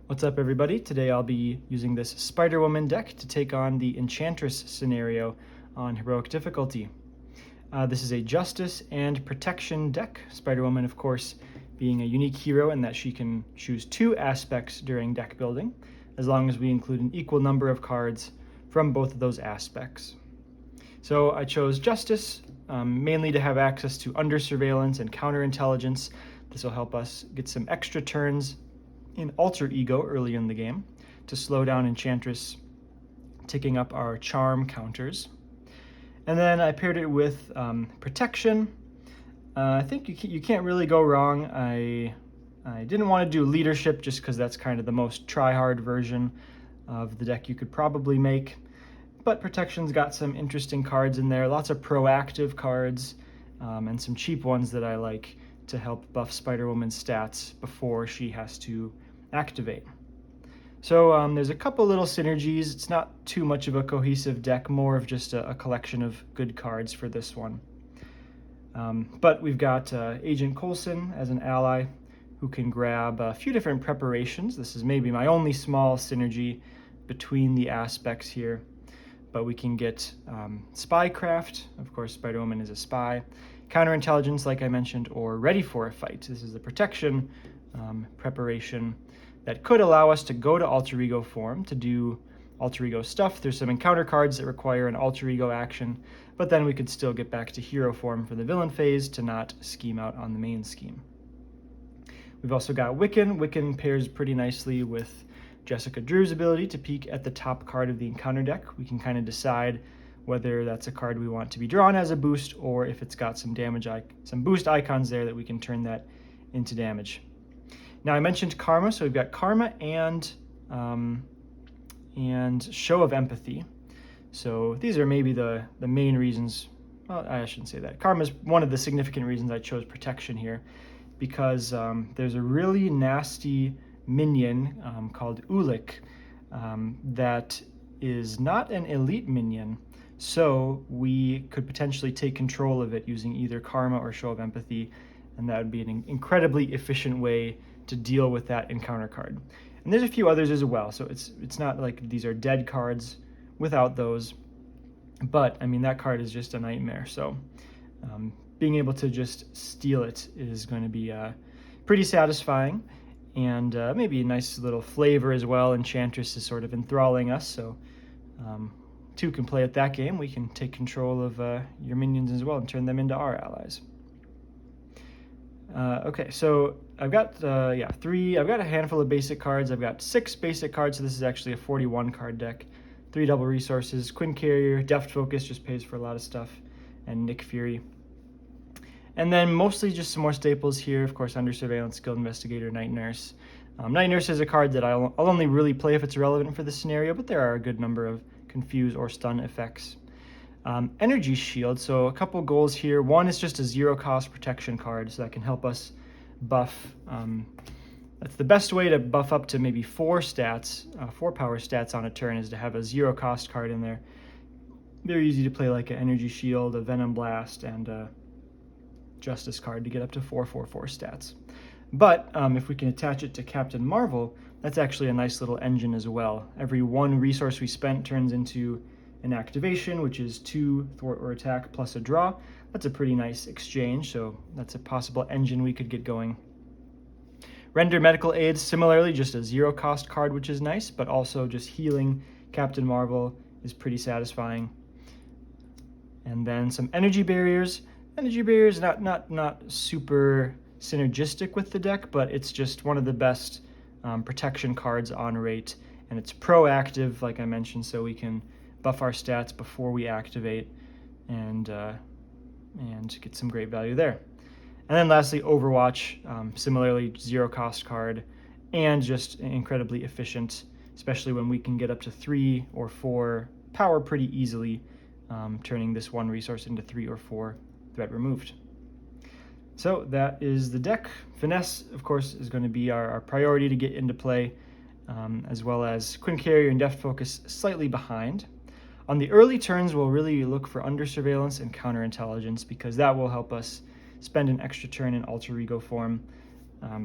What's up, everybody? Today I'll be using this Spider-Woman deck to take on the Enchantress scenario on Heroic difficulty. This is a Justice and Protection deck. Spider-Woman, of course, being a unique hero in that she can choose 2 aspects during deck building, as long as we include an equal number of cards from both of those aspects. So I chose Justice, mainly to have access to Under Surveillance and Counterintelligence. This will help us get some extra turns in Alter Ego early in the game to slow down Enchantress ticking up our charm counters. And then I paired it with Protection. I think you can't really go wrong. I didn't want to do Leadership just because that's kind of the most try-hard version of the deck you could probably make. But Protection's got some interesting cards in there, lots of proactive cards, and some cheap ones that I like to help buff Spider-Woman's stats before she has to activate. So there's a couple little synergies. It's not too much of a cohesive deck, more of just a collection of good cards for this one. But we've got Agent Coulson as an ally who can grab a few different preparations. This is maybe my only small synergy between the aspects here. But we can get Spycraft. Of course, Spider-Woman is a spy. Counterintelligence, like I mentioned, or Ready for a Fight. This is the Protection preparation that could allow us to go to Alter Ego form to do Alter Ego stuff. There's some encounter cards that require an Alter Ego action, but then we could still get back to hero form for the villain phase to not scheme out on the main scheme. We've also got Wiccan. Wiccan pairs pretty nicely with Jessica Drew's ability to peek at the top card of the encounter deck. We can kind of decide whether that's a card we want to be drawn as a boost, or if it's got some damage, some boost icons there that we can turn that into damage. Now I mentioned Karma, so we've got Karma and Show of Empathy. So these are maybe the main reasons. Well, I shouldn't say that. Karma is one of the significant reasons I chose Protection here, because there's a really nasty minion called Ulik that is not an elite minion, so we could potentially take control of it using either Karma or Show of Empathy, and that would be an incredibly efficient way to deal with that encounter card. And there's a few others as well, so it's not like these are dead cards without those, but I mean that card is just a nightmare, so being able to just steal it is going to be pretty satisfying, and maybe a nice little flavor as well. Enchantress is sort of enthralling us, so 2 can play at that game. We can take control of your minions as well and turn them into our allies. Okay, so I've got 3. I've got a handful of basic cards. I've got 6 basic cards, so this is actually a 41 card deck. 3 double resources. Quinn Carrier, Deft Focus just pays for a lot of stuff, and Nick Fury. And then mostly just some more staples here. Of course, Under Surveillance, Skilled Investigator, Night Nurse. Night Nurse is a card that I'll only really play if it's relevant for the scenario, but there are a good number of confuse or stun effects. Energy Shield, so a couple goals here. One is just a 0-cost protection card, so that can help us buff. That's the best way to buff up to maybe 4 stats, 4 power stats on a turn, is to have a 0-cost card in there. Very easy to play, like an Energy Shield, a Venom Blast, and a Justice card to get up to 4/4/4 stats. But if we can attach it to Captain Marvel, that's actually a nice little engine as well. Every 1 resource we spent turns into an activation, which is 2 thwart or attack plus a draw. That's a pretty nice exchange, so that's a possible engine we could get going. Render Medical Aids, similarly, just a 0-cost card, which is nice, but also just healing Captain Marvel is pretty satisfying. And then some Energy Barriers. Energy Barriers, not super synergistic with the deck, but it's just one of the best protection cards on rate, and it's proactive, like I mentioned, so we can buff our stats before we activate and get some great value there. And then lastly, Overwatch, similarly 0-cost card, and just incredibly efficient, especially when we can get up to 3 or 4 power pretty easily, turning this 1 resource into 3 or 4 threat removed. So that is the deck. Finesse, of course, is going to be our priority to get into play, as well as Quinn Carrier and Deft Focus slightly behind. On the early turns, we'll really look for Under Surveillance and Counterintelligence, because that will help us spend an extra turn in Alter Ego form.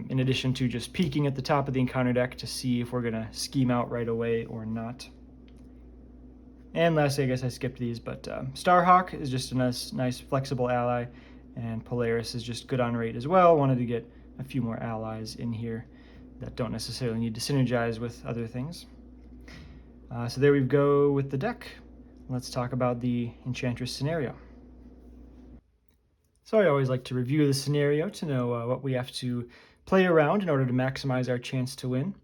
in addition to just peeking at the top of the encounter deck to see if we're going to scheme out right away or not. And lastly, I guess I skipped these, but Starhawk is just a nice flexible ally, and Polaris is just good on rate as well. Wanted to get a few more allies in here that don't necessarily need to synergize with other things. So there we go with the deck. Let's talk about the Enchantress scenario. So I always like to review the scenario to know what we have to play around in order to maximize our chance to win.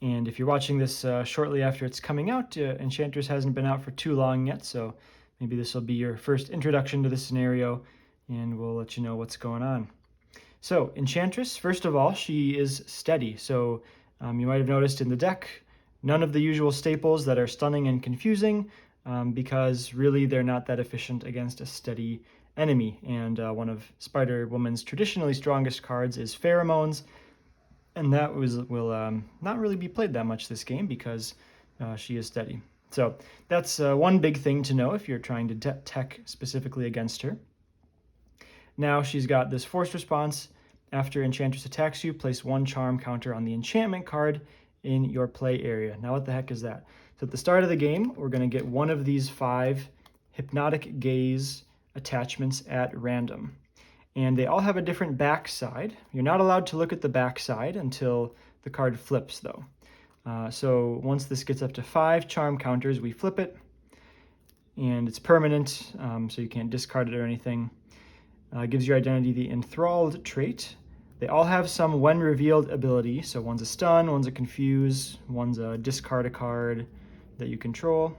And if you're watching this shortly after it's coming out, Enchantress hasn't been out for too long yet, so maybe this will be your first introduction to the scenario, and we'll let you know what's going on. So Enchantress, first of all, she is steady. So you might have noticed in the deck, none of the usual staples that are stunning and confusing, because really they're not that efficient against a steady enemy. And one of Spider-Woman's traditionally strongest cards is Pheromones, and that will not really be played that much this game because she is steady. So that's one big thing to know if you're trying to tech specifically against her. Now she's got this forced response. After Enchantress attacks you, place one charm counter on the enchantment card in your play area. Now what the heck is that? So at the start of the game, we're going to get one of these 5 Hypnotic Gaze attachments at random. And they all have a different backside. You're not allowed to look at the backside until the card flips, though. So once this gets up to 5 charm counters, we flip it, and it's permanent, so you can't discard it or anything. Gives your identity the Enthralled trait. They all have some when revealed ability, so one's a stun, one's a confuse, one's a discard a card that you control.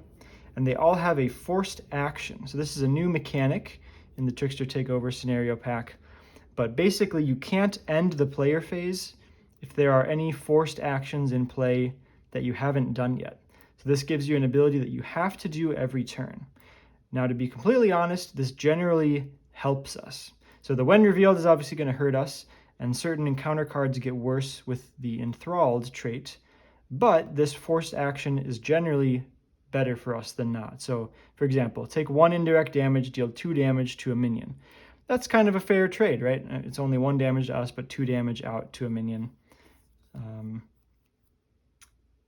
And they all have a forced action. So this is a new mechanic in the Trickster Takeover scenario pack, but basically you can't end the player phase if there are any forced actions in play that you haven't done yet. So this gives you an ability that you have to do every turn. Now, to be completely honest, this generally helps us. So the when revealed is obviously going to hurt us, and certain encounter cards get worse with the Enthralled trait, but this forced action is generally better for us than not. So, for example, take 1 indirect damage, deal 2 damage to a minion. That's kind of a fair trade, right? It's only 1 damage to us, but 2 damage out to a minion.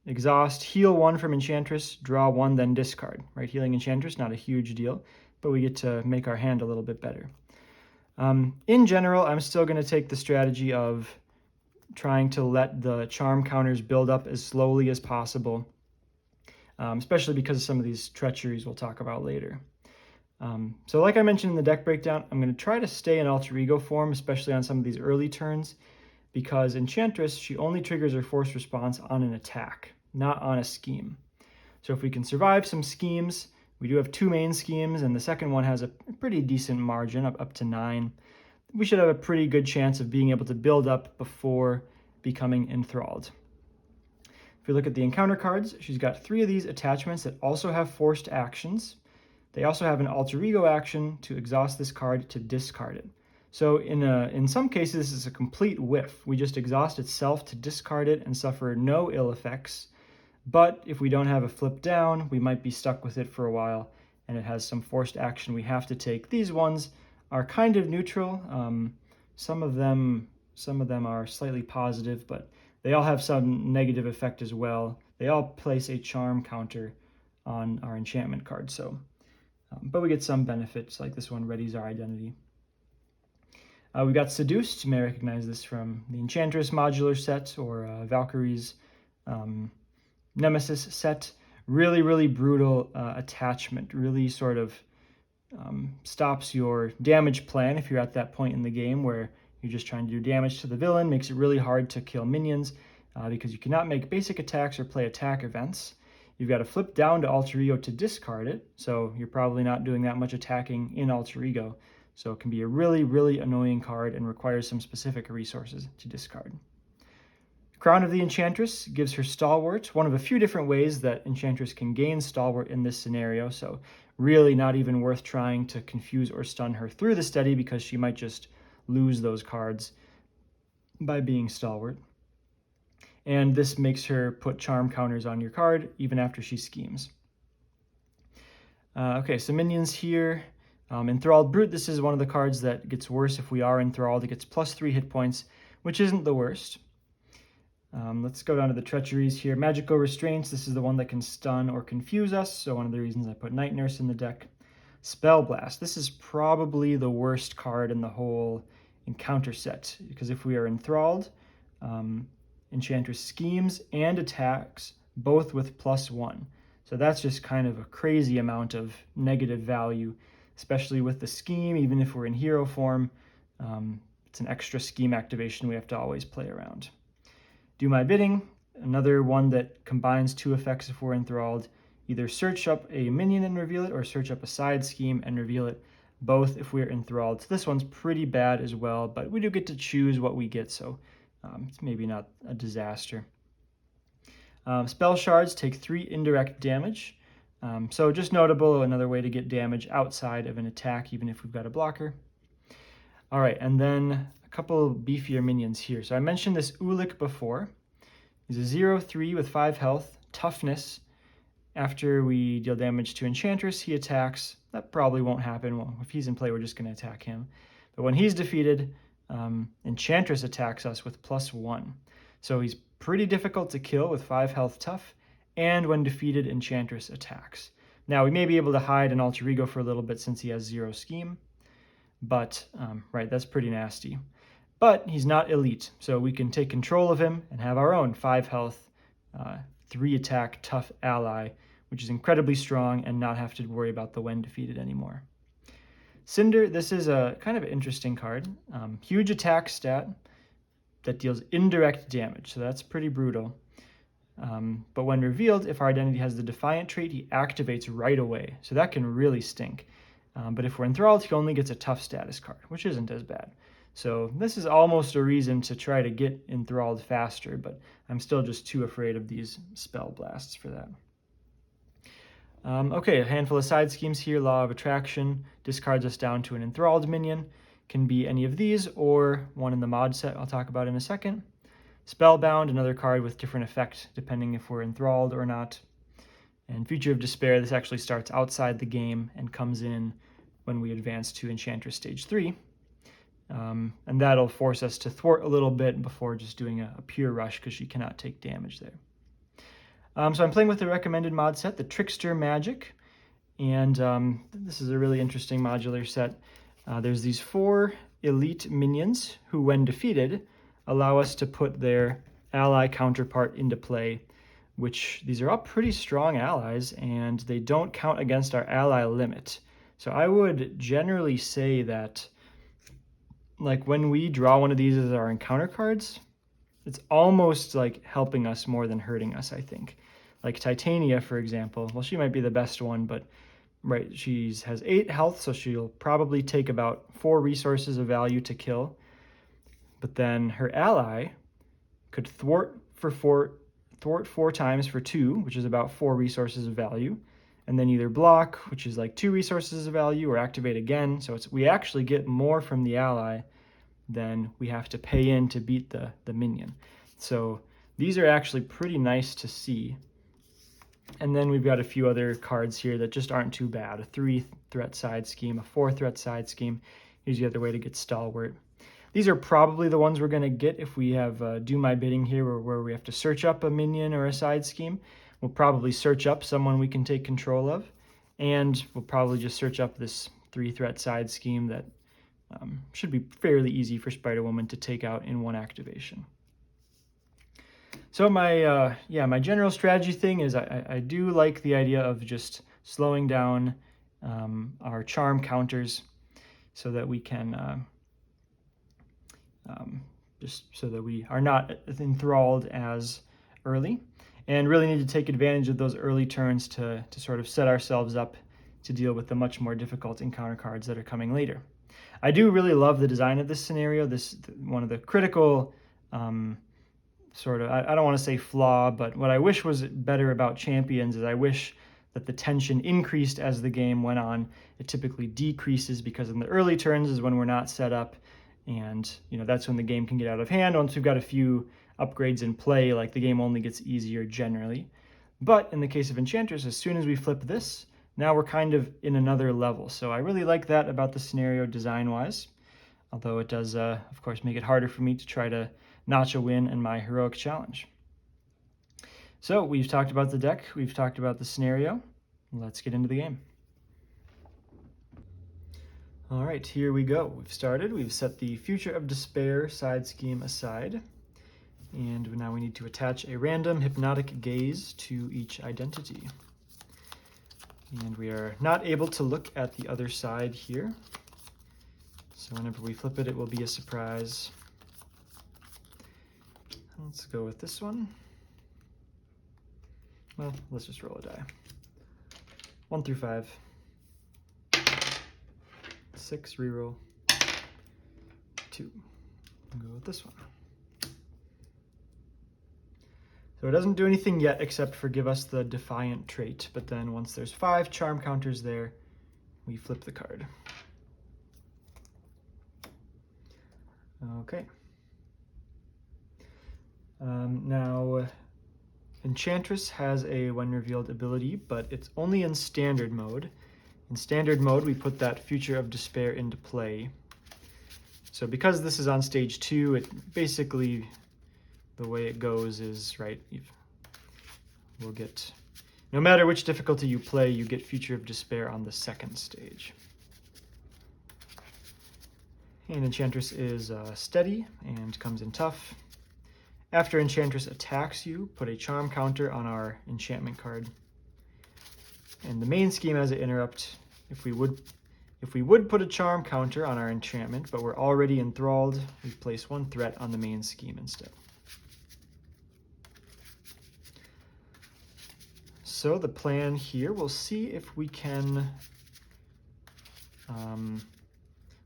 Exhaust, heal 1 from Enchantress, draw 1, then discard, right? Healing Enchantress, not a huge deal, but we get to make our hand a little bit better. In general, I'm still going to take the strategy of trying to let the charm counters build up as slowly as possible, especially because of some of these treacheries we'll talk about later. So like I mentioned in the deck breakdown, I'm going to try to stay in alter ego form, especially on some of these early turns, because Enchantress, she only triggers her forced response on an attack, not on a scheme. So if we can survive some schemes, we do have 2 main schemes, and the second one has a pretty decent margin, up to 9. We should have a pretty good chance of being able to build up before becoming enthralled. If we look at the encounter cards, she's got 3 of these attachments that also have forced actions. They also have an alter ego action to exhaust this card to discard it. So in some cases, this is a complete whiff. We just exhaust itself to discard it and suffer no ill effects. But if we don't have a flip down, we might be stuck with it for a while, and it has some forced action we have to take. These ones are kind of neutral. Some of them are slightly positive, but they all have some negative effect as well. They all place a charm counter on our enchantment card, so but we get some benefits, like this one readies our identity. We got Seduced. You may recognize this from the Enchantress modular set or Valkyrie's Nemesis set. Really brutal attachment. Really sort of stops your damage plan if you're at that point in the game where you're just trying to do damage to the villain. Makes it really hard to kill minions because you cannot make basic attacks or play attack events. You've got to flip down to alter ego to discard it, so you're probably not doing that much attacking in alter ego. So it can be a really annoying card and requires some specific resources to discard. Crown of the Enchantress gives her Stalwart, one of a few different ways that Enchantress can gain Stalwart in this scenario, so really not even worth trying to confuse or stun her through the steady because she might just lose those cards by being Stalwart. And this makes her put charm counters on your card even after she schemes. Okay, so minions here. Enthralled Brute, this is one of the cards that gets worse if we are enthralled. It gets +3 hit points which isn't the worst. Let's go down to the treacheries here. Magical Restraints, this is the one that can stun or confuse us, so one of the reasons I put Night Nurse in the deck. Spell Blast, this is probably the worst card in the whole encounter set, because if we are enthralled, Enchantress schemes and attacks, both with +1. So that's just kind of a crazy amount of negative value, especially with the scheme. Even if we're in hero form, it's an extra scheme activation we have to always play around. Do My Bidding, another one that combines 2 effects if we're enthralled. Either search up a minion and reveal it, or search up a side scheme and reveal it, both if we're enthralled. So this one's pretty bad as well, but we do get to choose what we get, so it's maybe not a disaster. Spell Shards take 3 indirect damage. So just notable, another way to get damage outside of an attack, even if we've got a blocker. All right, and then a couple beefier minions here. So I mentioned this Ulik before. He's a 0/3 with 5 health, toughness. After we deal damage to Enchantress, he attacks. That probably won't happen. Well, if he's in play, we're just going to attack him. But when he's defeated, Enchantress attacks us with +1. So he's pretty difficult to kill with 5 health tough, and when defeated, Enchantress attacks. Now, we may be able to hide an alter ego for a little bit since he has 0 scheme, but, right, that's pretty nasty. But he's not elite, so we can take control of him and have our own 5 health, 3 attack tough ally, which is incredibly strong, and not have to worry about the when defeated anymore. Cinder, this is a kind of interesting card. Huge attack stat that deals indirect damage, so that's pretty brutal. But when revealed, if our identity has the Defiant trait, he activates right away, so that can really stink. But if we're enthralled, he only gets a tough status card, which isn't as bad. So this is almost a reason to try to get enthralled faster, but I'm still just too afraid of these spell blasts for that. Okay, a handful of side schemes here. Law of Attraction discards us down to an enthralled minion. Can be any of these or one in the mod set I'll talk about in a second. Spellbound, another card with different effect depending if we're enthralled or not. And Future of Despair, this actually starts outside the game and comes in when we advance to Enchantress Stage 3. And that'll force us to thwart a little bit before just doing a pure rush, because she cannot take damage there. So I'm playing with the recommended mod set, the Trickster Magic, and this is a really interesting modular set. There's these 4 elite minions who, when defeated, allow us to put their ally counterpart into play, which these are all pretty strong allies, and they don't count against our ally limit. So I would generally say that, like, when we draw one of these as our encounter cards, it's almost like helping us more than hurting us, I think. Like Titania, for example, well, she might be the best one, but right, she has 8 health, so she'll probably take about 4 resources of value to kill. But then her ally could thwart 4 times for 2, which is about 4 resources of value, and then either block, which is like 2 resources of value, or activate again. So we actually get more from the ally than we have to pay in to beat the minion. So these are actually pretty nice to see. And then we've got a few other cards here that just aren't too bad. A 3-threat side scheme, a 4-threat side scheme. Here's the other way to get Stalwart. These are probably the ones we're going to get if we have Do My Bidding here, where we have to search up a minion or a side scheme. We'll probably search up someone we can take control of, and we'll probably just search up this 3-threat side scheme that should be fairly easy for Spider-Woman to take out in 1 activation. So my general strategy thing is I do like the idea of just slowing down our charm counters so that we can just so that we are not enthralled as early, and really need to take advantage of those early turns to sort of set ourselves up to deal with the much more difficult encounter cards that are coming later. I do really love the design of this scenario. One of the critical sort of, I don't want to say flaw, but what I wish was better about Champions is I wish that the tension increased as the game went on. It typically decreases because in the early turns is when we're not set up, and that's when the game can get out of hand. Once we've got a few upgrades in play, like, the game only gets easier generally. But in the case of Enchantress, as soon as we flip this, now we're kind of in another level. So I really like that about the scenario design-wise. although it does, of course, make it harder for me to try to notch a win in my heroic challenge. So we've talked about the deck, we've talked about the scenario. Let's get into the game. All right, here we go. We've started, we've set the Future of Despair side scheme aside, and now we need to attach a random hypnotic gaze to each identity. And we are not able to look at the other side here, so whenever we flip it, it will be a surprise. Let's go with this one. Well, let's just roll a die. 1 through 5. 6, reroll. 2. I'll go with this one. So it doesn't do anything yet except for give us the Defiant trait, but then once there's 5 charm counters there, we flip the card. Okay. Now, Enchantress has a when revealed ability, but it's only in standard mode. In standard mode, we put that Future of Despair into play. So because this is on stage 2, it basically, the way it goes is, right, we'll get, no matter which difficulty you play, you get Future of Despair on the second stage. And Enchantress is steady and comes in tough. After Enchantress attacks you, put a charm counter on our enchantment card. And the main scheme as an interrupt, if we would put a charm counter on our enchantment, but we're already enthralled, we place 1 threat on the main scheme instead. So the plan here, we'll see if we can,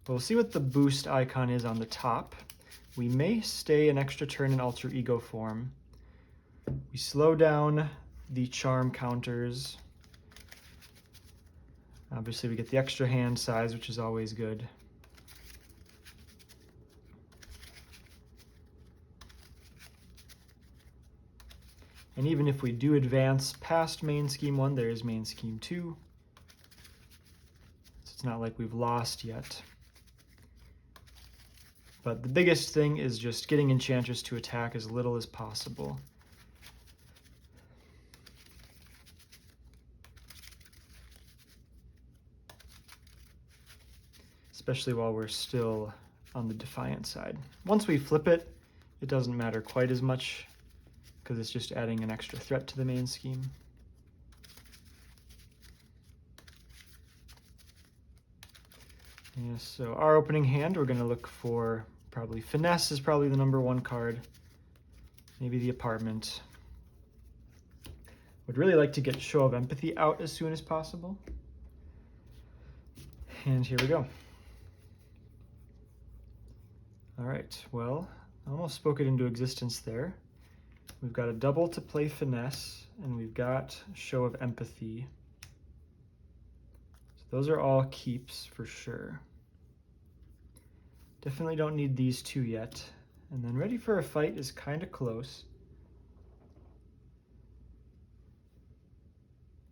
we'll see what the boost icon is on the top. We may stay an extra turn in alter ego form. We slow down the charm counters. Obviously we get the extra hand size, which is always good. And even if we do advance past main scheme 1, there is main scheme 2. So it's not like we've lost yet. But the biggest thing is just getting Enchantress to attack as little as possible. Especially while we're still on the Defiant side. Once we flip it, it doesn't matter quite as much because it's just adding an extra threat to the main scheme. Yeah, so our opening hand, we're going to look for probably Finesse is probably the #1 card. Maybe the Apartment. Would really like to get Show of Empathy out as soon as possible. And here we go. All right, well, I almost spoke it into existence there. We've got a double to play Finesse, and we've got Show of Empathy. So those are all keeps for sure. Definitely don't need these 2 yet. And then Ready for a Fight is kind of close.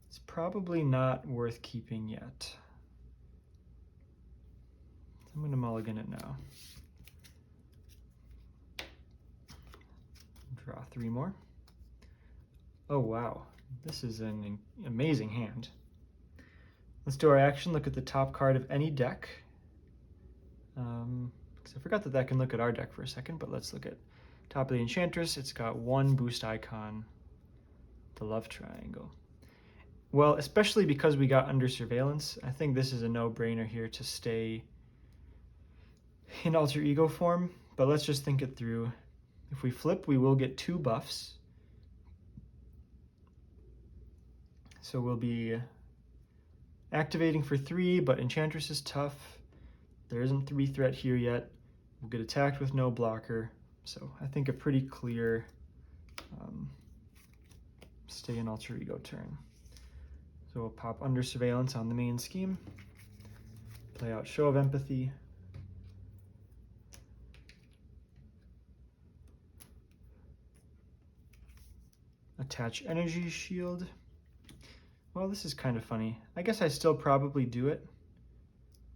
It's probably not worth keeping yet. I'm going to mulligan it now. Draw 3 more. Oh wow, this is an amazing hand. Let's do our action, look at the top card of any deck. Because I forgot that can look at our deck for a second, but let's look at top of the Enchantress. It's got 1 boost icon, the love triangle. Well, especially because we got under surveillance, I think this is a no-brainer here to stay in alter ego form, but let's just think it through. If we flip, we will get 2 buffs. So we'll be activating for 3, but Enchantress is tough. There isn't 3 threat here yet. We'll get attacked with no blocker. So I think a pretty clear stay in alter ego turn. So we'll pop under surveillance on the main scheme. Play out Show of Empathy. Attach Energy Shield. Well, this is kind of funny. I guess I still probably do it.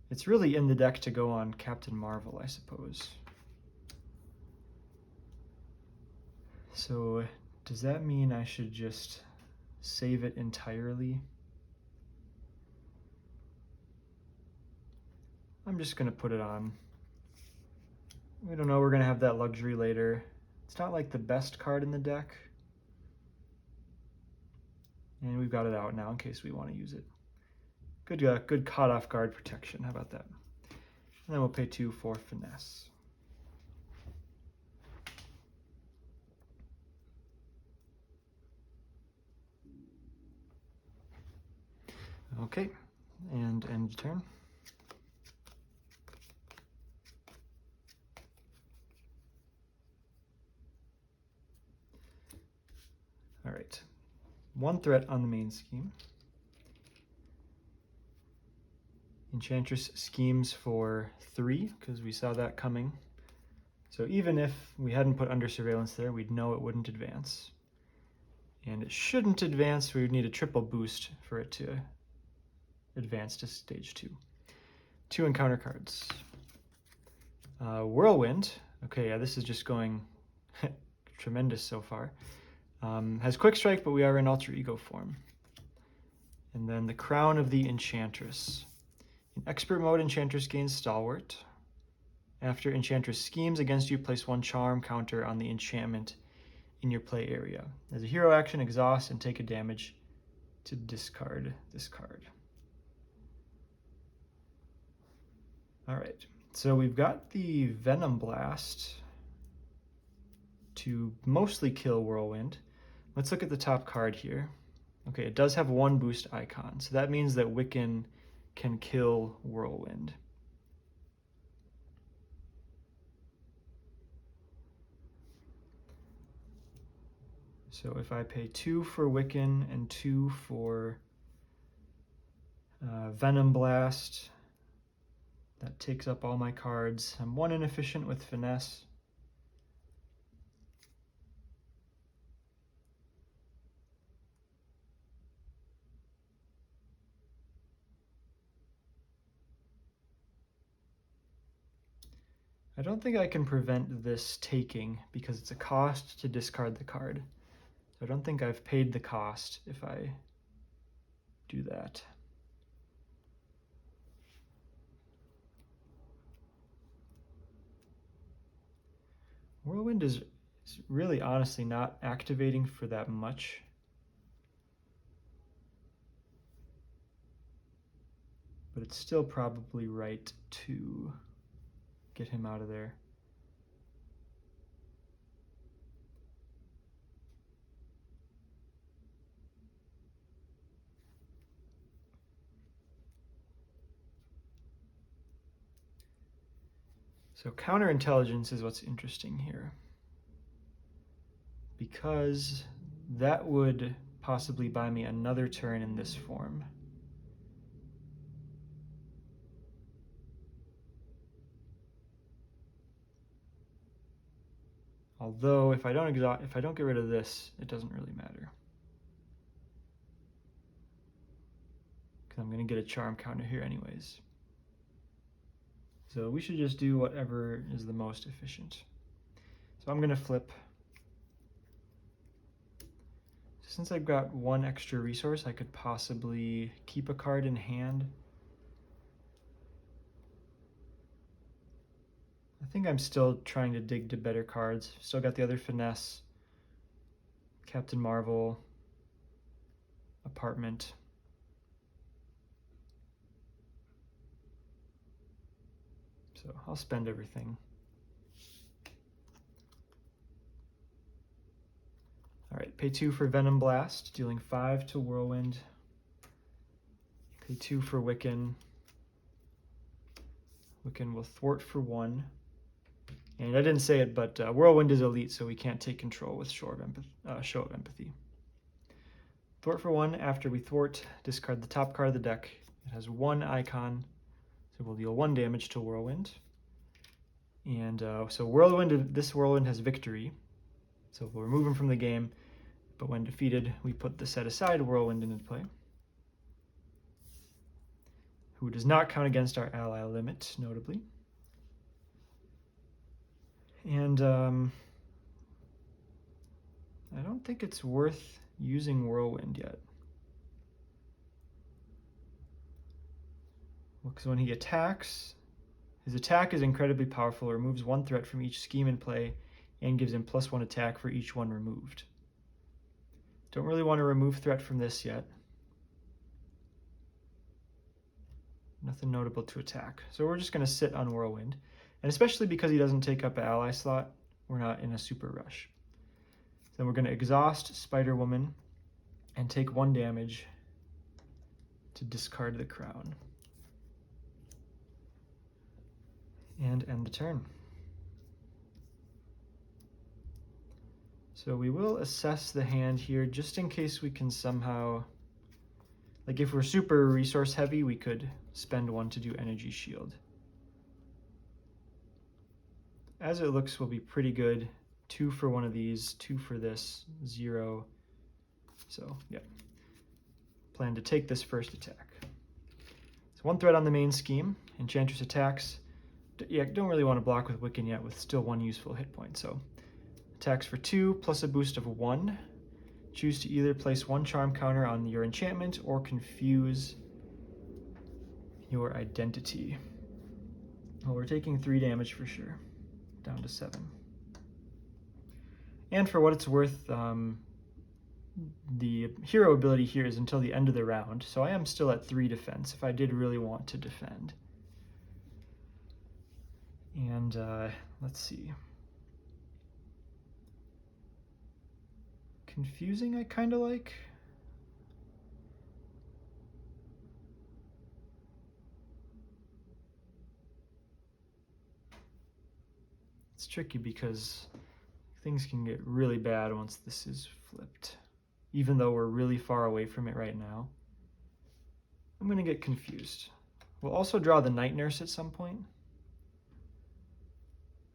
It's really in the deck to go on Captain Marvel, I suppose. So does that mean I should just save it entirely? I'm just going to put it on. We don't know, we're going to have that luxury later. It's not like the best card in the deck. And we've got it out now in case we want to use it. Good caught off guard protection, how about that? And then we'll pay 2 for finesse. Okay, and end turn. All right, 1 threat on the main scheme. Enchantress schemes for 3, because we saw that coming. So even if we hadn't put under surveillance there, we'd know it wouldn't advance. And it shouldn't advance, we would need a triple boost for it to advance to stage 2. 2 encounter cards. Whirlwind, okay, yeah, this is just going tremendous so far. Has quick strike, but we are in alter ego form. And then the Crown of the Enchantress. In expert mode, Enchantress gains Stalwart. After Enchantress schemes against you, place 1 charm counter on the enchantment in your play area. As a hero action, exhaust and take a damage to discard this card. All right, so we've got the Venom Blast to mostly kill Whirlwind. Let's look at the top card here. Okay, it does have 1 boost icon, so that means that Wiccan can kill Whirlwind. So if I pay 2 for Wiccan and 2 for Venom Blast, that takes up all my cards. I'm 1 inefficient with finesse. I don't think I can prevent this taking because it's a cost to discard the card. So I don't think I've paid the cost if I do that. Whirlwind is really honestly not activating for that much. But it's still probably right to get him out of there. So counterintelligence is what's interesting here, because that would possibly buy me another turn in this form. Although if I don't get rid of this, it doesn't really matter, because I'm going to get a charm counter here anyways. So we should just do whatever is the most efficient. So I'm going to flip. Since I've got 1 extra resource, I could possibly keep a card in hand. I think I'm still trying to dig to better cards. Still got the other finesse, Captain Marvel, Apartment. So I'll spend everything. All right, pay 2 for Venom Blast, dealing 5 to Whirlwind. Pay 2 for Wiccan. Wiccan will thwart for 1. And I didn't say it, but Whirlwind is elite, so we can't take control with Show of Empathy. Thwart for 1. After we thwart, discard the top card of the deck. It has 1 icon, so we'll deal 1 damage to Whirlwind. And so this Whirlwind has victory, so we'll remove him from the game, but when defeated, we put the set aside Whirlwind into play. who does not count against our ally limit, notably. And I don't think it's worth using Whirlwind yet. Well, because when he attacks, his attack is incredibly powerful, removes one threat from each scheme in play, and gives him +1 attack for each one removed. Don't really want to remove threat from this yet. Nothing notable to attack. So we're just going to sit on Whirlwind. And especially because he doesn't take up an ally slot, we're not in a super rush. Then we're going to exhaust Spider-Woman and take 1 damage to discard the crown. And end the turn. So we will assess the hand here just in case we can somehow, like if we're super resource heavy, we could spend 1 to do Energy Shield. As it looks, we'll be pretty good. 2 for one of these, 2 for this, 0. So, yeah. Plan to take this first attack. So 1 threat on the main scheme. Enchantress attacks. Yeah, don't really want to block with Wiccan yet with still 1 useful hit point. So attacks for 2 plus a boost of 1. Choose to either place 1 charm counter on your enchantment or confuse your identity. Well, we're taking 3 damage for sure. Down to 7. And for what it's worth, the hero ability here is until the end of the round, so I am still at 3 defense if I did really want to defend. And let's see. Confusing I kind of like. It's tricky because things can get really bad once this is flipped. Even though we're really far away from it right now. I'm going to get confused. We'll also draw the Night Nurse at some point,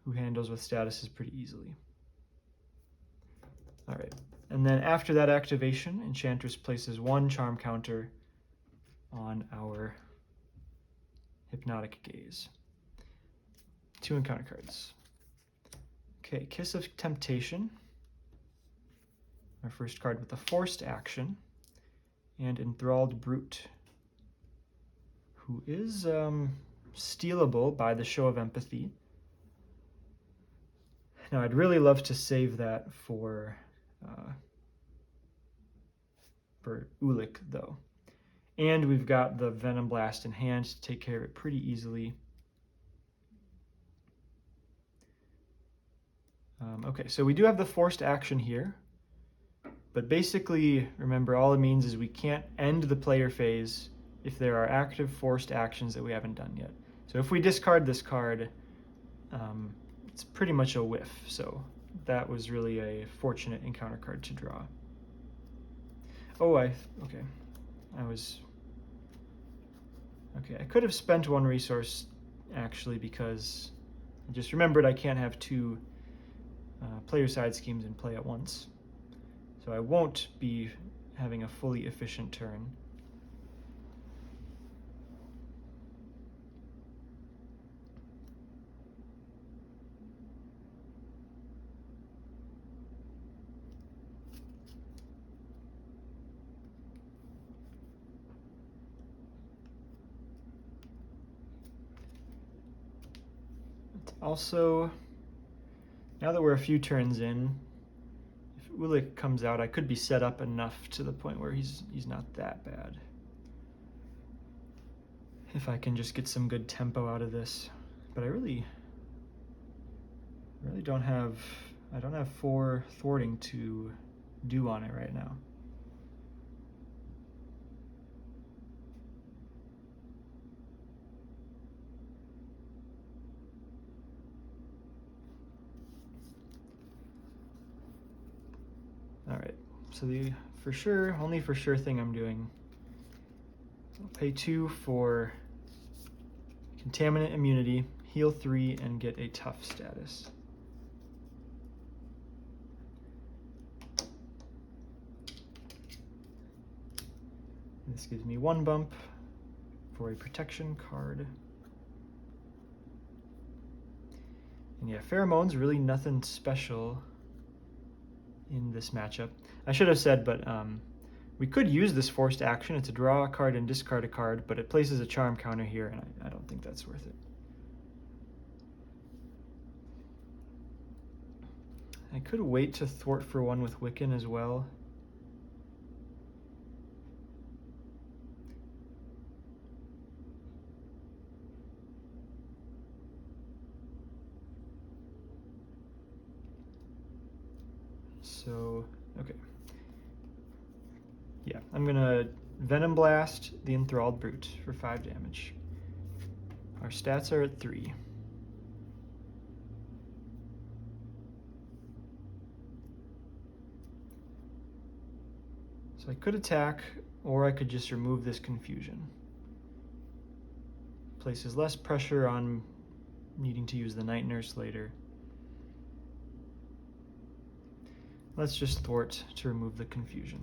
who handles with statuses pretty easily. Alright, and then after that activation, Enchantress places 1 charm counter on our Hypnotic Gaze. 2 encounter cards. Okay, Kiss of Temptation. Our first card with a forced action. And Enthralled Brute, who is stealable by the Show of Empathy. Now, I'd really love to save that for Ulik, though. And we've got the Venom Blast in hand to take care of it pretty easily. Okay, so we do have the forced action here. But basically, remember, all it means is we can't end the player phase if there are active forced actions that we haven't done yet. So if we discard this card, it's pretty much a whiff. So that was really a fortunate encounter card to draw. Oh, okay. I could have spent 1 resource, actually, because I just remembered I can't have 2 player side schemes in play at once. So I won't be having a fully efficient turn. Also, now that we're a few turns in, if Ulik comes out, I could be set up enough to the point where he's not that bad. If I can just get some good tempo out of this. But I really don't have 4 thwarting to do on it right now. Alright, so the only for sure thing I'm doing, I'll pay 2 for Contaminant Immunity, heal 3, and get a tough status. This gives me 1 bump for a protection card. And yeah, Pheromone's really nothing special in this matchup. I should have said, but we could use this forced action. It's a draw a card and discard a card, but it places a charm counter here, and I don't think that's worth it. I could wait to thwart for one with Wiccan as well. So, okay. Yeah, I'm gonna Venom Blast the Enthralled Brute for 5 damage. Our stats are at 3. So I could attack, or I could just remove this confusion. Places less pressure on needing to use the Night Nurse later. Let's just thwart to remove the confusion.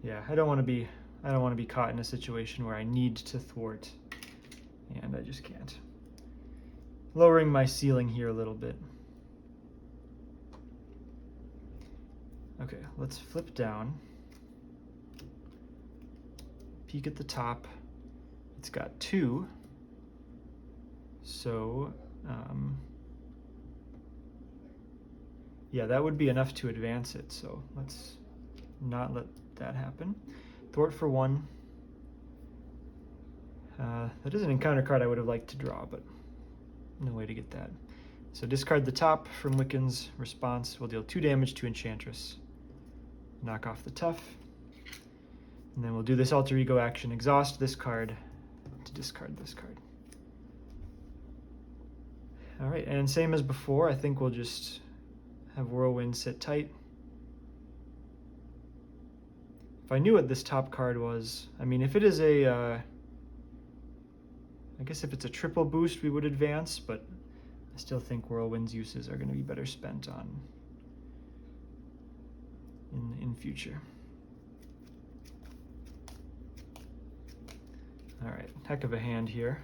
Yeah, I don't want to be caught in a situation where I need to thwart, and I just can't. Lowering my ceiling here a little bit. Okay, let's flip down. Peek at the top. It's got 2. So, yeah, that would be enough to advance it. So let's not let that happen. Thwart for 1. That is an encounter card I would have liked to draw, but no way to get that. So discard the top from Wiccan's response. We'll deal 2 damage to Enchantress. Knock off the tough. And then we'll do this alter ego action, exhaust this card to discard this card. All right, and same as before, I think we'll just have Whirlwind sit tight. If I knew what this top card was, I mean, if it is a, I guess if it's a triple boost, we would advance, but I still think Whirlwind's uses are going to be better spent on in future. All right, heck of a hand here.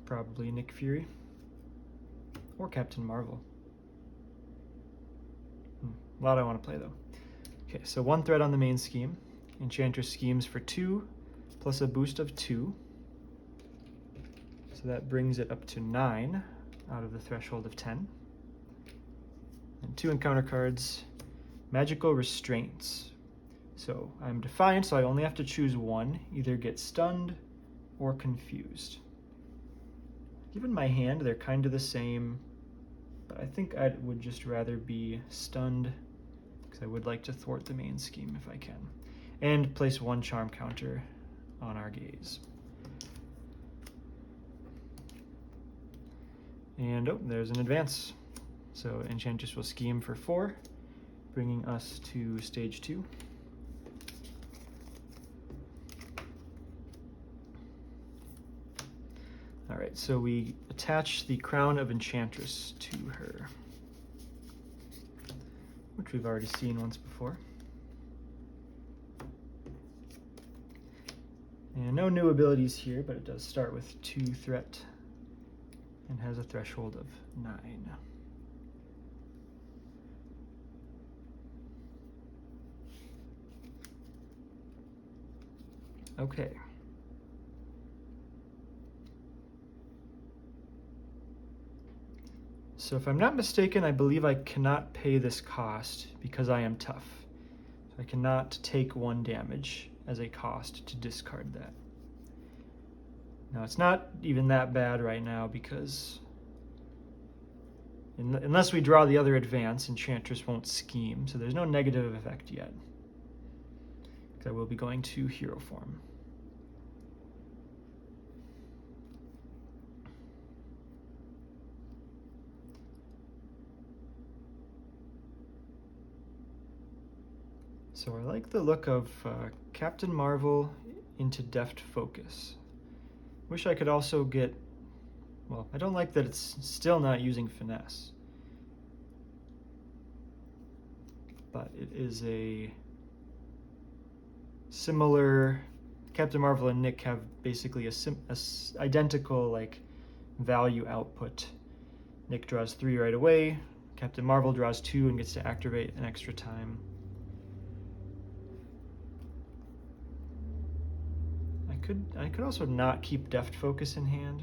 Probably Nick Fury or Captain Marvel. A lot I want to play though. Okay, so 1 threat on the main scheme. Enchantress schemes for 2 plus a boost of 2. So that brings it up to 9 out of the threshold of 10. And 2 encounter cards. Magical Restraints. So I'm Defiant, so I only have to choose 1. Either get stunned or confused. Given my hand, they're kind of the same, but I think I would just rather be stunned because I would like to thwart the main scheme if I can. And place 1 charm counter on our gaze. And oh, there's an advance. So Enchantress will scheme for 4, bringing us to stage 2. All right, so we attach the Crown of Enchantress to her, which we've already seen once before. And no new abilities here, but it does start with 2 threat and has a threshold of 9. Okay. So if I'm not mistaken, I believe I cannot pay this cost because I am tough. So I cannot take 1 damage as a cost to discard that. Now it's not even that bad right now because unless we draw the other advance, Enchantress won't scheme, so there's no negative effect yet. Because I will be going to hero form. So I like the look of Captain Marvel into Deft Focus. Wish I could also get Well, I don't like that it's still not using finesse. But it is a similar. Captain Marvel and Nick have basically a identical like value output. Nick draws 3 right away. Captain Marvel draws 2 and gets to activate an extra time. I could also not keep Deft Focus in hand,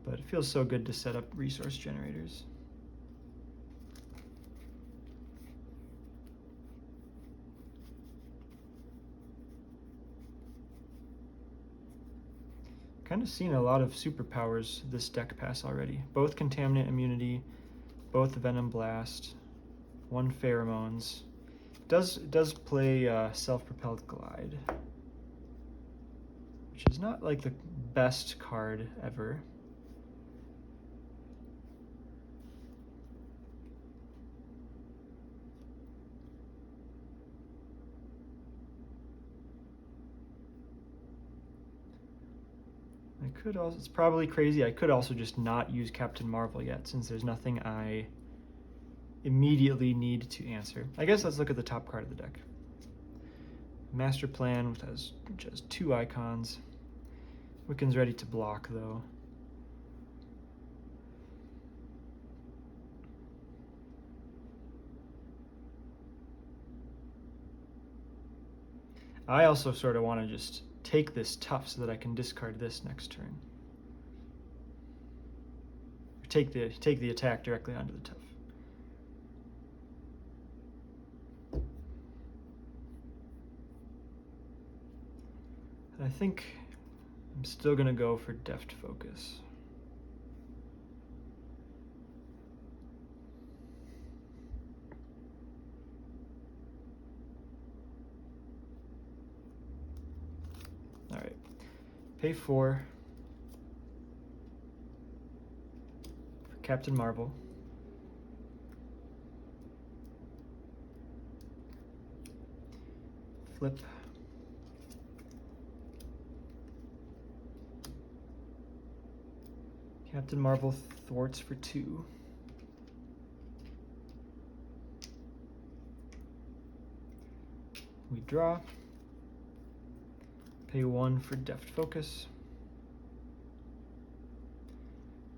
but it feels so good to set up resource generators. Kind of seen a lot of superpowers this deck pass already. Both Contaminant Immunity, both Venom Blast, 1 Pheromones. It does play Self-Propelled Glide, which is not like the best card ever. I could also, it's probably crazy, I could also just not use Captain Marvel yet, since there's nothing I immediately need to answer. I guess let's look at the top card of the deck. Master Plan, which has 2 icons. Wiccan's ready to block, though. I also sort of want to just take this tough so that I can discard this next turn. Or take the attack directly onto the tough. I think I'm still going to go for Deft Focus. All right, pay 4 for Captain Marvel. Flip. Captain Marvel thwarts for 2. We draw. Pay 1 for Deft Focus.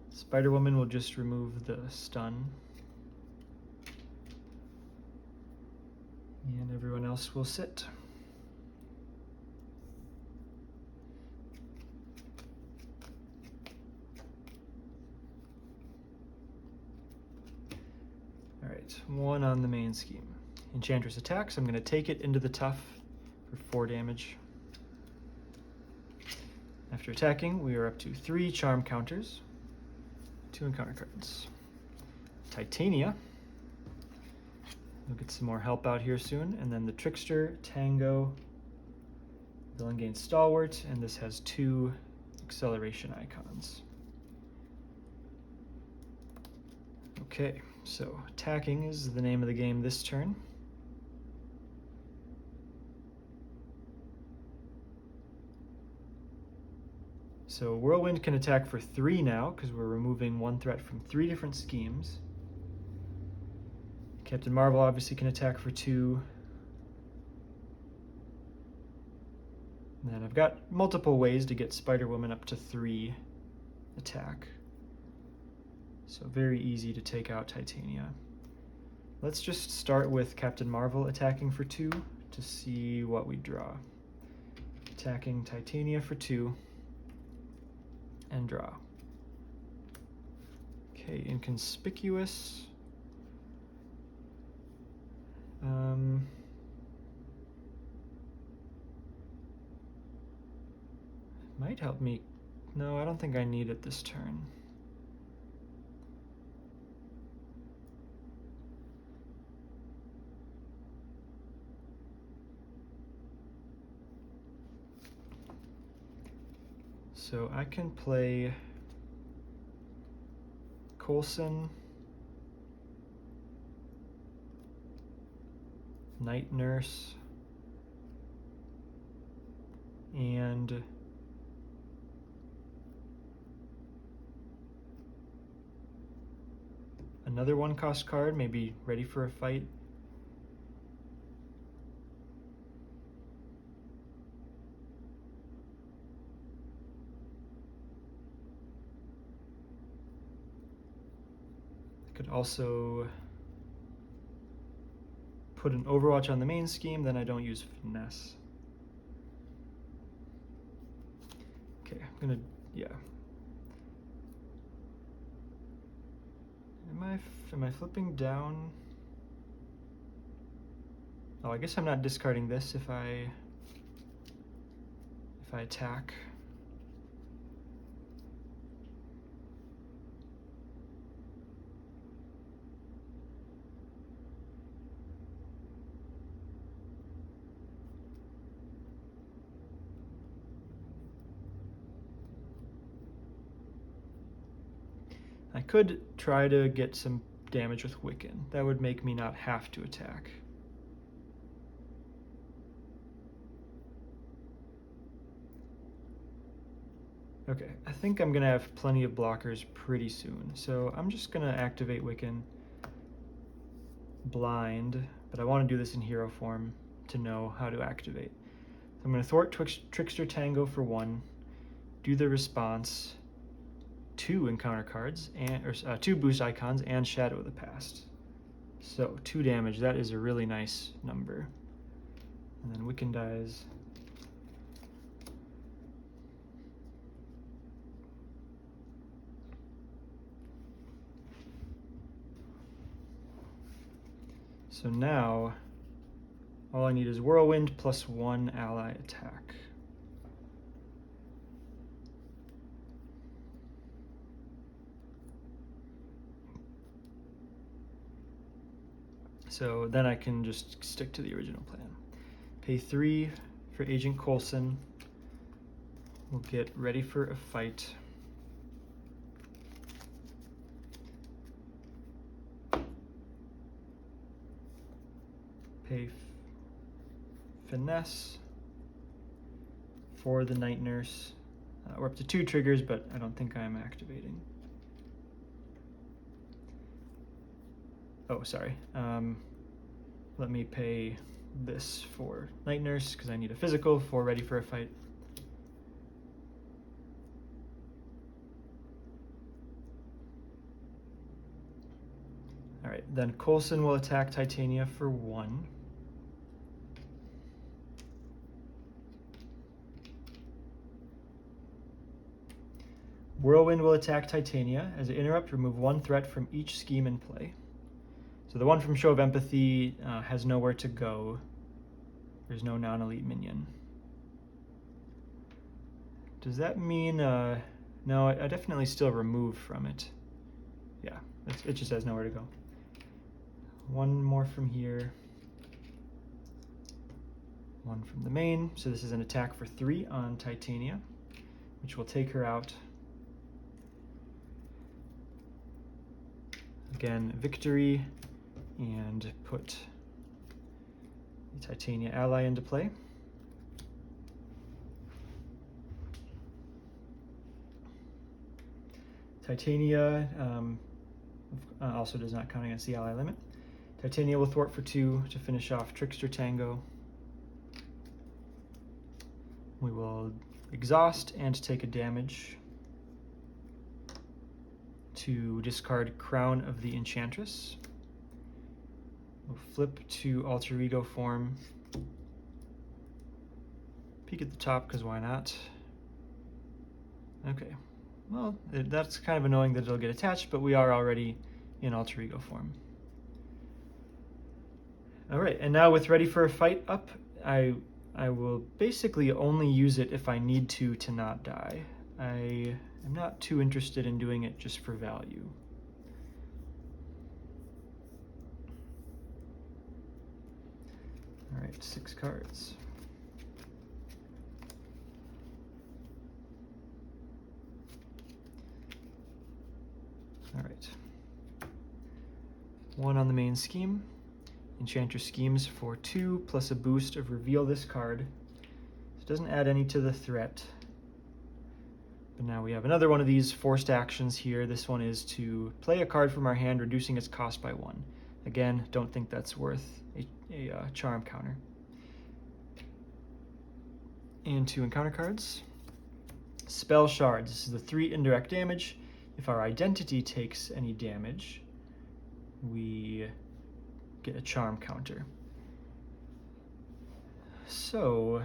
Spider-Woman will just remove the stun. And everyone else will sit. All right, 1 on the main scheme. Enchantress attacks. I'm going to take it into the tough for 4 damage. After attacking, we are up to 3 charm counters, 2 encounter cards. Titania. We'll get some more help out here soon. And then the Trickster, Tango, villain gains Stalwart, and this has 2 acceleration icons. Okay, so attacking is the name of the game this turn. So Whirlwind can attack for 3 now, because we're removing 1 threat from 3 different schemes. Captain Marvel obviously can attack for 2. And then I've got multiple ways to get Spider-Woman up to 3 attack. So very easy to take out Titania. Let's just start with Captain Marvel attacking for 2 to see what we draw. Attacking Titania for 2 and draw. Okay, Inconspicuous. Might help me. No, I don't think I need it this turn. So I can play Coulson, Night Nurse, and another 1-cost card, maybe ready for a fight. I could also put an Overwatch on the main scheme, then I don't use Finesse. Okay, I'm gonna, yeah. Am I flipping down? Oh, I guess I'm not discarding this if I attack. I could try to get some damage with Wiccan. That would make me not have to attack. Okay, I think I'm gonna have plenty of blockers pretty soon, so I'm just gonna activate Wiccan blind, but I want to do this in hero form to know how to activate. So I'm gonna thwart Trickster Tango for 1, do the response, 2 encounter cards, or 2 boost icons, and Shadow of the Past. So 2 damage, that is a really nice number. And then Wiccan dies. So now, all I need is Whirlwind plus 1 ally attack. So then I can just stick to the original plan. Pay 3 for Agent Coulson. We'll get ready for a fight. Pay Finesse for the Night Nurse. We're up to 2 triggers, but I don't think I'm activating. Oh, sorry. Let me pay this for Night Nurse because I need a physical for ready for a fight. All right, then Coulson will attack Titania for 1. Whirlwind will attack Titania. As an interrupt, remove 1 threat from each scheme in play. So the one from Show of Empathy has nowhere to go. There's no non-elite minion. Does that mean, no, I definitely still remove from it. Yeah, it just has nowhere to go. 1 more from here. 1 from the main. So this is an attack for 3 on Titania, which will take her out. Again, victory, and put the Titania ally into play. Titania also does not count against the ally limit. Titania will thwart for 2 to finish off Trickster Tango. We will exhaust and take a damage to discard Crown of the Enchantress. We'll flip to alter ego form. Peek at the top, because why not? Okay, well, that's kind of annoying that it'll get attached, but we are already in alter ego form. All right, and now with ready for a fight up, I will basically only use it if I need to not die. I'm not too interested in doing it just for value. All right, 6 cards. All right. 1 on the main scheme. Enchantress schemes for 2 plus a boost of reveal this card. It doesn't add any to the threat. But now we have another one of these forced actions here. This one is to play a card from our hand, reducing its cost by 1. Again, don't think that's worth a charm counter. And 2 encounter cards. Spell Shards. This is the 3 indirect damage. If our identity takes any damage, we get a charm counter. So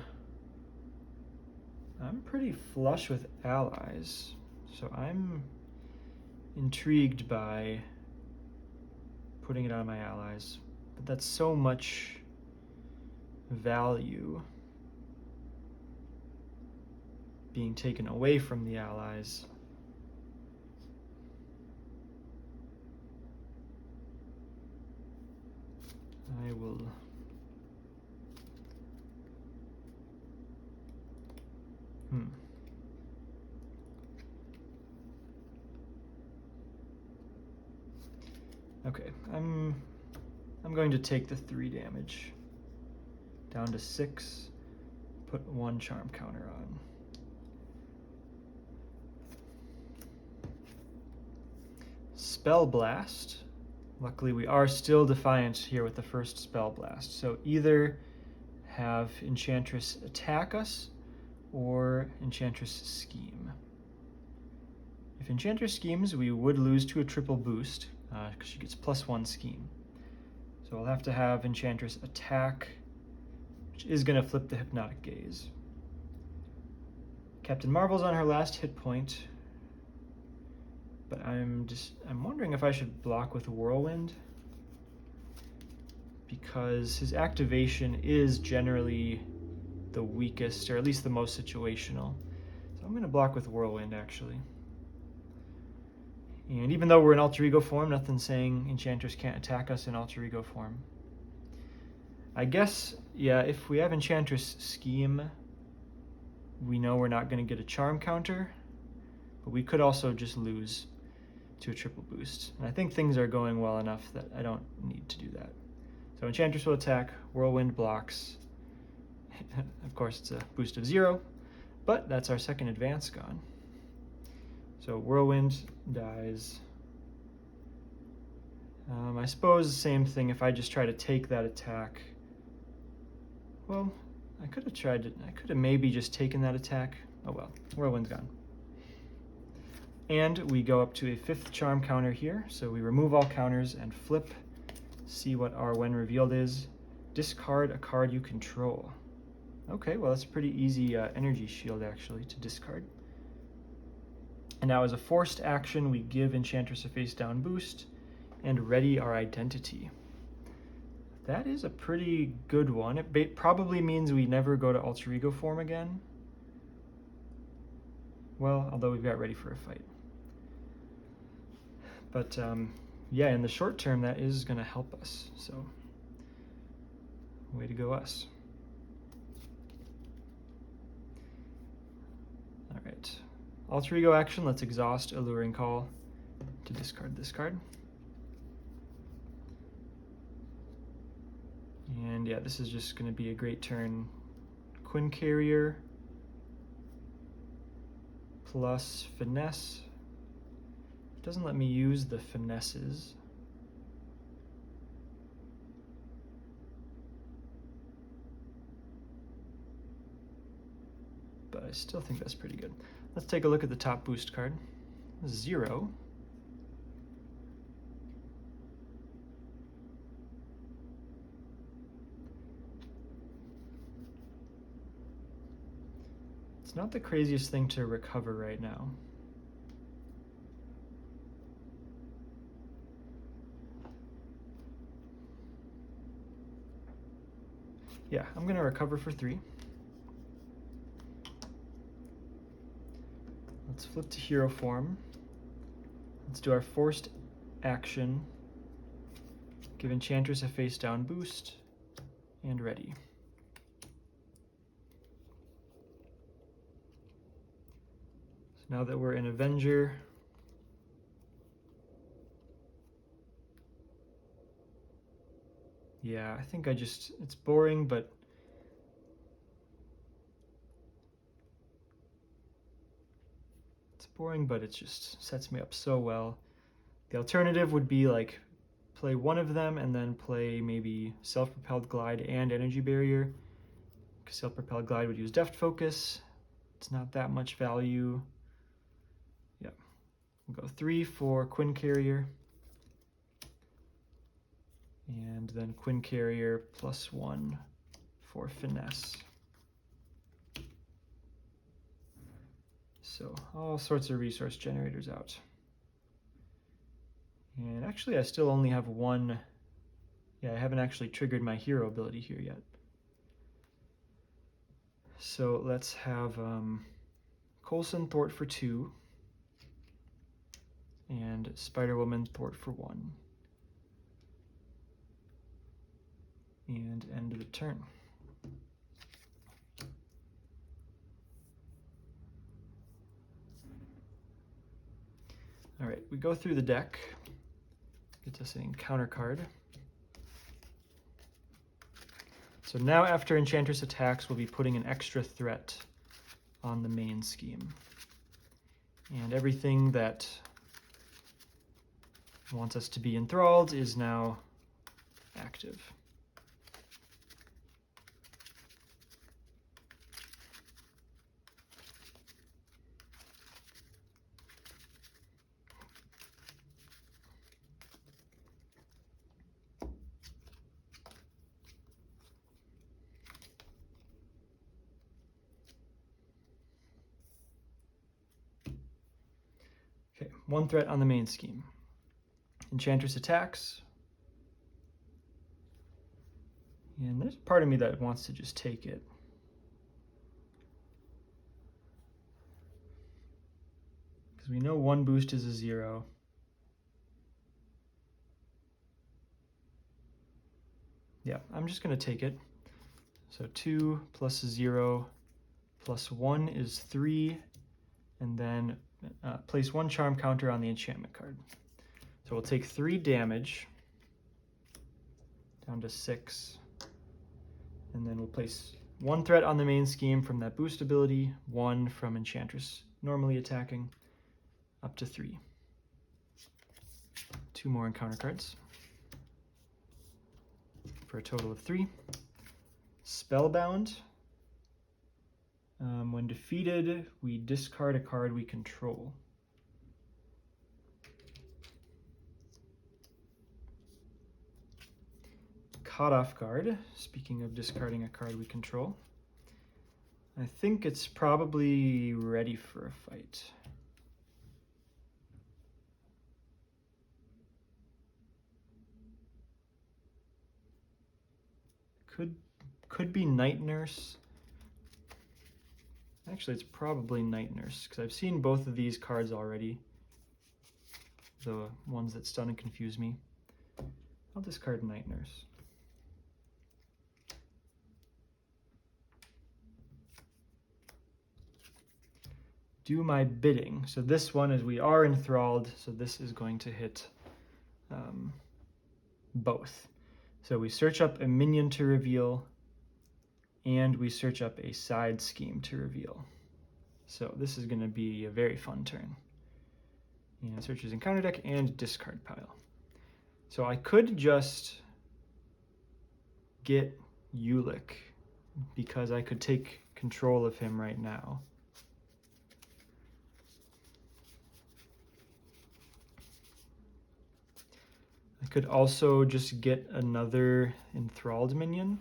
I'm pretty flush with allies, so I'm intrigued by putting it on my allies, but that's so much value being taken away from the allies. I will Okay, I'm going to take the 3 damage down to 6, put 1 charm counter on. Spell Blast. Luckily we are still defiant here with the first Spell Blast, so either have Enchantress attack us or Enchantress scheme. If Enchantress schemes, we would lose to a triple boost, because she gets +1 scheme. So I'll have to have Enchantress attack, which is going to flip the Hypnotic Gaze. Captain Marvel's on her last hit point, but I'm wondering if I should block with Whirlwind, because his activation is generally the weakest, or at least the most situational. So I'm going to block with Whirlwind, actually. And even though we're in Alter Ego form, nothing's saying Enchantress can't attack us in Alter Ego form. I guess, yeah, if we have Enchantress scheme, we know we're not going to get a charm counter, but we could also just lose to a triple boost. And I think things are going well enough that I don't need to do that. So Enchantress will attack, Whirlwind blocks. Of course, it's a boost of 0, but that's our second advance gone. So Whirlwind dies. I suppose the same thing if I just try to take that attack. Well, I could have maybe just taken that attack. Oh well, Whirlwind's gone. And we go up to a 5th charm counter here, so we remove all counters and flip, see what our when revealed is. Discard a card you control. Okay, well that's a pretty easy energy shield actually to discard. And now as a forced action, we give Enchantress a face down boost and ready our identity. That is a pretty good one. It probably means we never go to Alter Ego form again. Well, although we've got ready for a fight. But yeah, in the short term, that is going to help us. So, way to go us. All right. Alter Ego action, let's exhaust Alluring Call to discard this card. And yeah, this is just going to be a great turn. Quinn Carrier plus Finesse. It doesn't let me use the Finesses. But I still think that's pretty good. Let's take a look at the top boost card. 0. It's not the craziest thing to recover right now. Yeah, I'm going to recover for 3. Let's flip to hero form. Let's do our forced action. Give Enchantress a face down boost and ready. So now that we're an Avenger, yeah, I think it's boring, but boring, but it just sets me up so well. The alternative would be like play one of them and then play maybe Self-Propelled Glide and Energy Barrier, because Self-Propelled Glide would use Deft Focus. It's not that much value. Yeah, we'll go 3 for Quinn Carrier, and then Quinn Carrier +1 for Finesse. So all sorts of resource generators out. And actually I still only have one. Yeah, I haven't actually triggered my hero ability here yet. So let's have Coulson Thwart for 2 and Spider-Woman Thwart for 1. And end of the turn. All right, we go through the deck. Gets us an encounter card. So now after Enchantress attacks, we'll be putting an extra threat on the main scheme. And everything that wants us to be enthralled is now active. Okay, one threat on the main scheme. Enchantress attacks. And there's part of me that wants to just take it. Because we know one boost is a 0. Yeah, I'm just going to take it. So 2 plus 0 plus 1 is 3, and then place 1 charm counter on the enchantment card. So we'll take 3 damage down to 6, and then we'll place 1 threat on the main scheme from that boost ability, 1 from Enchantress normally attacking, up to 3. 2 more encounter cards for a total of 3. Spellbound. When defeated, we discard a card we control. Caught off guard. Speaking of discarding a card we control, I think it's probably ready for a fight. Could be Night Nurse. Actually, it's probably Night Nurse, because I've seen both of these cards already. The ones that stun and confuse me. I'll discard Night Nurse. Do my bidding. So this one is we are enthralled, so this is going to hit both. So we search up a minion to reveal, and we search up a side scheme to reveal. So this is going to be a very fun turn. And searches encounter deck and discard pile. So I could just get Ulick, because I could take control of him right now. I could also just get another enthralled minion.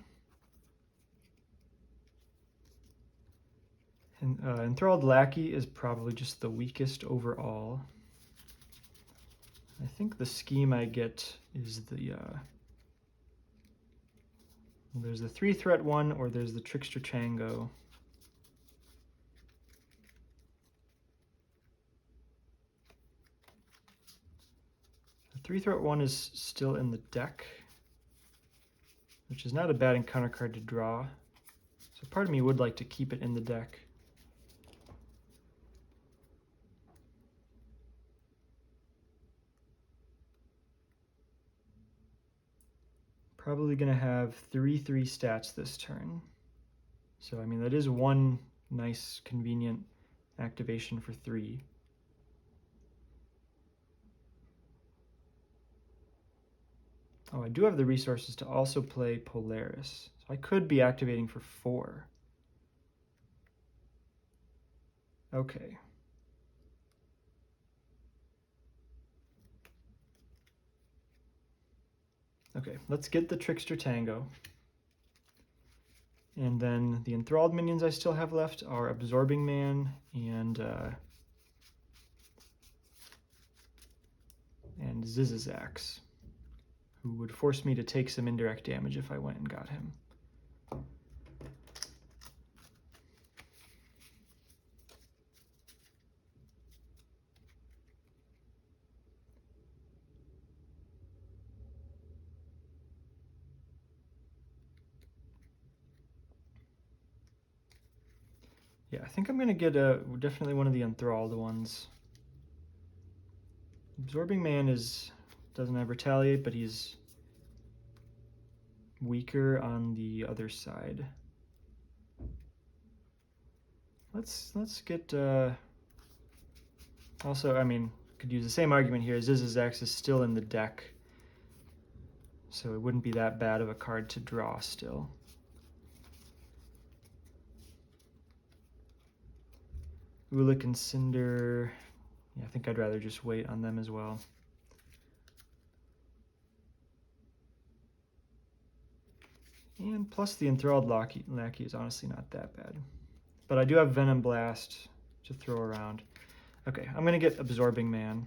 And enthralled lackey is probably just the weakest overall. I think the scheme I get is the there's the 3 threat one, or there's the Trickster Chango. The 3 threat one is still in the deck, which is not a bad encounter card to draw. So part of me would like to keep it in the deck. Probably going to have 3/3 stats this turn. So I mean, that is one nice convenient activation for 3. Oh, I do have the resources to also play Polaris. So I could be activating for 4. Okay. Okay, let's get the Trickster Tango. And then the enthralled minions I still have left are Absorbing Man and Zizazax, who would force me to take some indirect damage if I went and got him. Yeah, I think I'm going to get definitely one of the enthralled ones. Absorbing Man doesn't have Retaliate, but he's weaker on the other side. Let's get also, I mean, could use the same argument here. Zizazax is still in the deck, so it wouldn't be that bad of a card to draw still. Ulik and Cinder, yeah, I think I'd rather just wait on them as well. And plus the Enthralled Lackey is honestly not that bad. But I do have Venom Blast to throw around. Okay, I'm going to get Absorbing Man.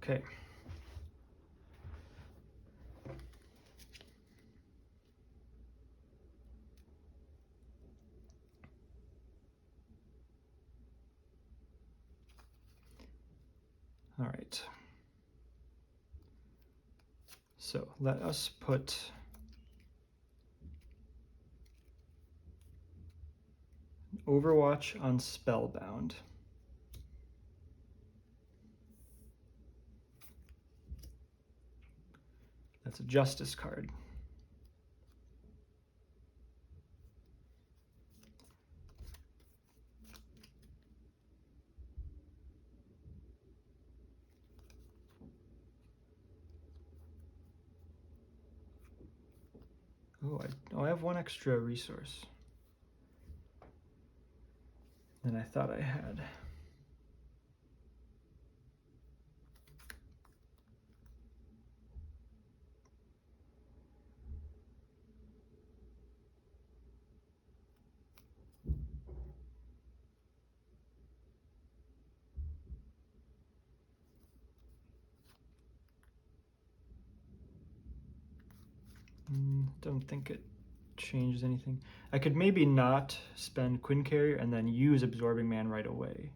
Okay. All right. So let us put Overwatch on Spellbound. That's a Justice card. Oh, I have one extra resource than I thought I had. Don't think it changes anything. I could maybe not spend Quinn Carrier and then use Absorbing Man right away.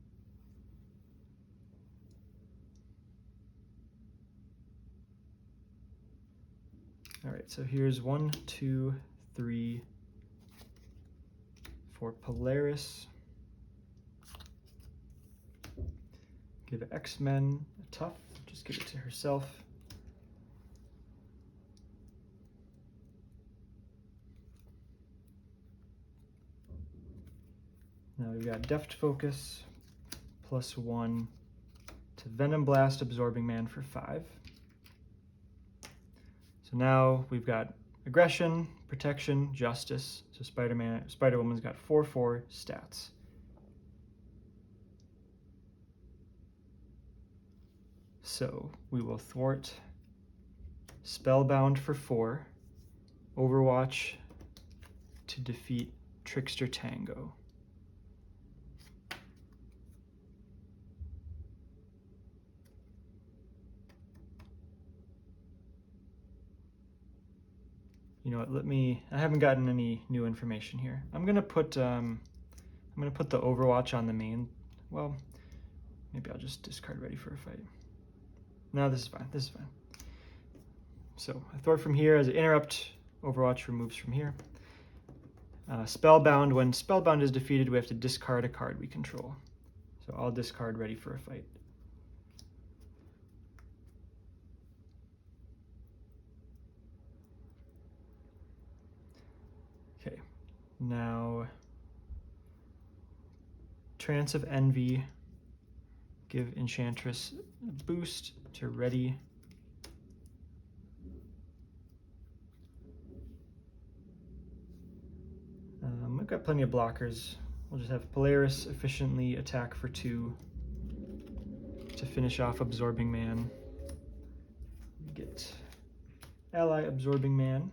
All right, so here's 1, 2, 3 for Polaris. Give X-Men a tough, just give it to herself. Now we've got Deft Focus, +1 to Venom Blast, Absorbing Man for 5. So now we've got Aggression, Protection, Justice. So Spider-Woman's got 4/4 stats. So we will thwart Spellbound for 4, Overwatch to defeat Trickster Tango. You know what, I haven't gotten any new information here. I'm gonna put the Overwatch on the main. Well, maybe I'll just discard Ready for a Fight. No, this is fine, this is fine. So I thwart from here as an interrupt, Overwatch removes from here. Spellbound, when Spellbound is defeated, we have to discard a card we control. So I'll discard Ready for a Fight. Okay, now Trance of Envy, give Enchantress a boost to Ready. I've got plenty of blockers. We'll just have Polaris efficiently attack for 2 to finish off Absorbing Man. Get ally Absorbing Man.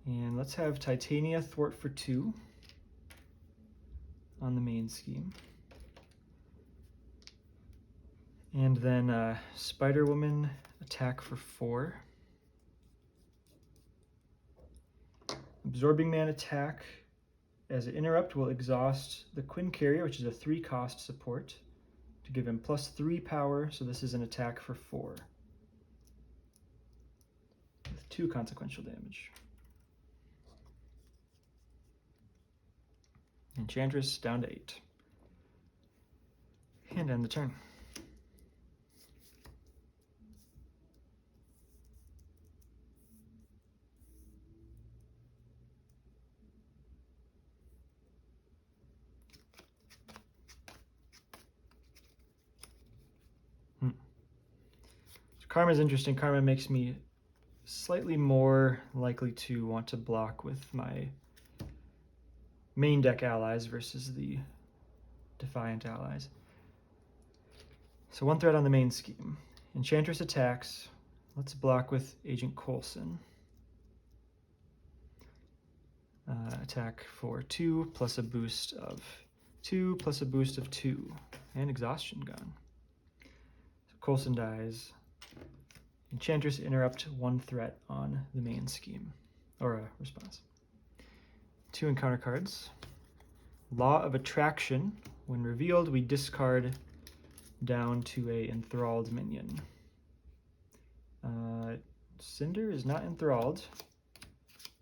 And let's have Titania thwart for 2 on the main scheme. And then Spider-Woman attack for 4. Absorbing Man attack as an interrupt will exhaust the Quinn Carrier, which is a 3-cost support, to give him +3 power, so this is an attack for 4 with 2 consequential damage. Enchantress down to 8. And end the turn. Karma is interesting. Karma makes me slightly more likely to want to block with my main deck allies versus the Defiant allies. So 1 threat on the main scheme. Enchantress attacks. Let's block with Agent Coulson. Attack for 2 plus a boost of 2 plus a boost of 2. And exhaustion gone. So Coulson dies. Enchantress interrupt 1 threat on the main scheme, or a response. 2 encounter cards. Law of Attraction. When revealed, we discard down to a enthralled minion. Cinder is not enthralled.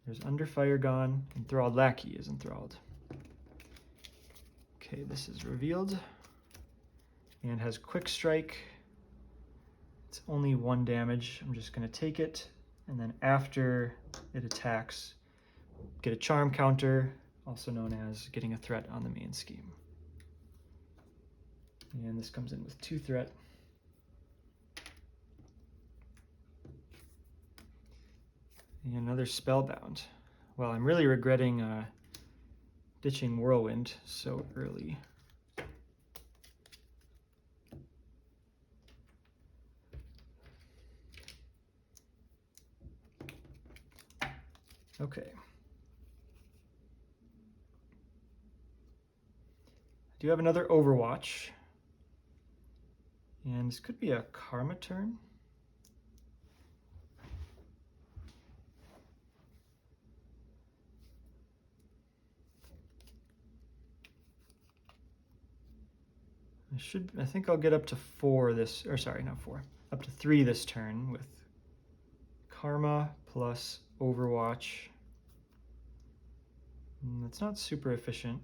There's Under Fire gone. Enthralled Lackey is enthralled. Okay, this is revealed and has Quick Strike. It's only 1 damage. I'm just going to take it, and then after it attacks, get a charm counter, also known as getting a threat on the main scheme. And this comes in with 2 threat. And another Spellbound. Well, I'm really regretting ditching Whirlwind so early. Okay. I do have another Overwatch. And this could be a Karma turn. I think I'll get up to 4 this, or sorry, not 4, up to 3 this turn with Karma plus Overwatch. That's not super efficient.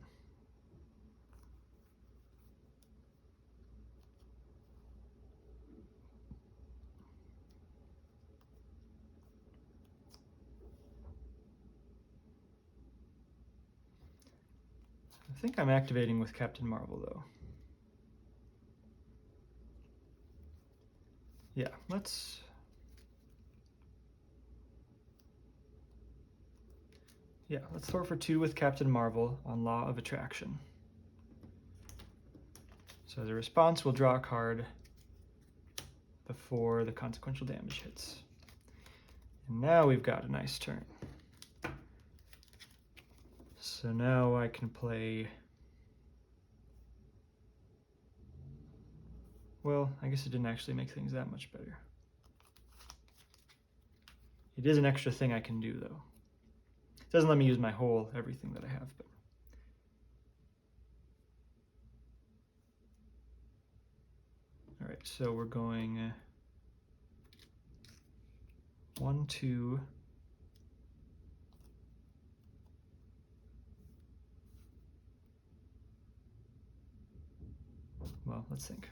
I think I'm activating with Captain Marvel, though. Yeah, let's throw for 2 with Captain Marvel on Law of Attraction. So as a response, we'll draw a card before the consequential damage hits. And now we've got a nice turn. So now I can play, well, I guess it didn't actually make things that much better. It is an extra thing I can do, though. It doesn't let me use my whole everything that I have, but all right. so we're going 1, 2. Well, let's think.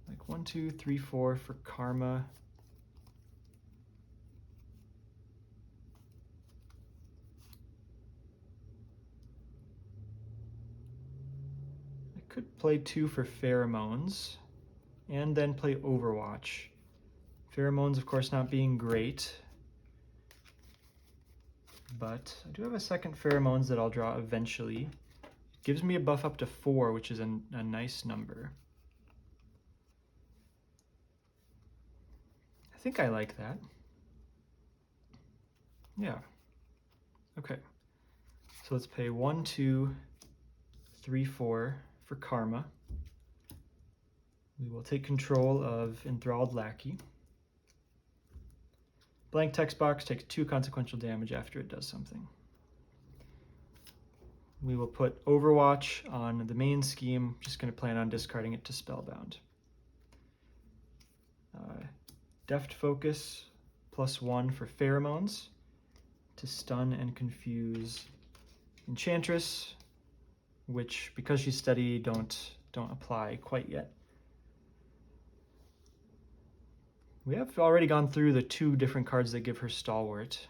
Like 1, 2, 3, 4 for karma. I could play 2 for pheromones and then play Overwatch. Pheromones, of course, not being great, but I do have a second pheromones that I'll draw eventually. It gives me a buff up to 4, which is a nice number. I think I like that. Yeah. Okay. So let's pay 1, 2, 3, 4 for karma. We will take control of Enthralled Lackey. Blank text box takes 2 consequential damage after it does something. We will put Overwatch on the main scheme. Just going to plan on discarding it to Spellbound. Deft Focus +1 for Pheromones to stun and confuse Enchantress, which, because she's steady, don't apply quite yet. We have already gone through the 2 different cards that give her Stalwart.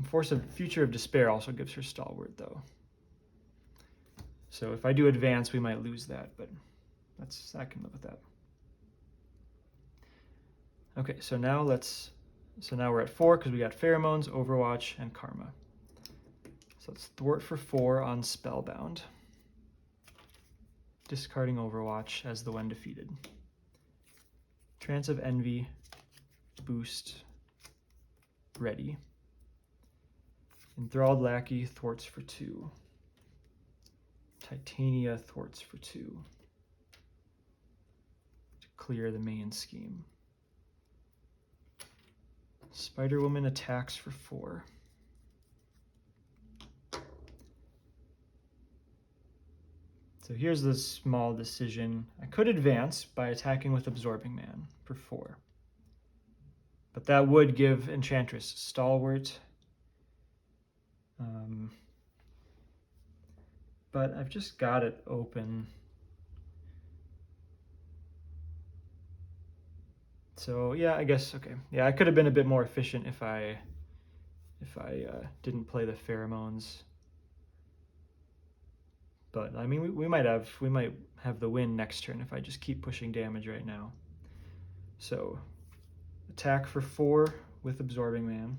Force of Future of Despair also gives her Stalwart, though. So if I do advance, we might lose that, but I can live with that. Okay, so now we're at 4 because we got Pheromones, Overwatch, and Karma. So let's thwart for 4 on Spellbound. Discarding Overwatch as the when defeated. Trance of Envy, boost, ready. Enthralled Lackey thwarts for 2. Titania thwarts for 2. To clear the main scheme. Spider-Woman attacks for 4. So here's the small decision. I could advance by attacking with Absorbing Man for 4. But that would give Enchantress Stalwart. But I've just got it open. So yeah, I guess, okay. Yeah, I could have been a bit more efficient if I didn't play the Pheromones. But I mean, we might have the win next turn if I just keep pushing damage right now. So attack for 4 with Absorbing Man.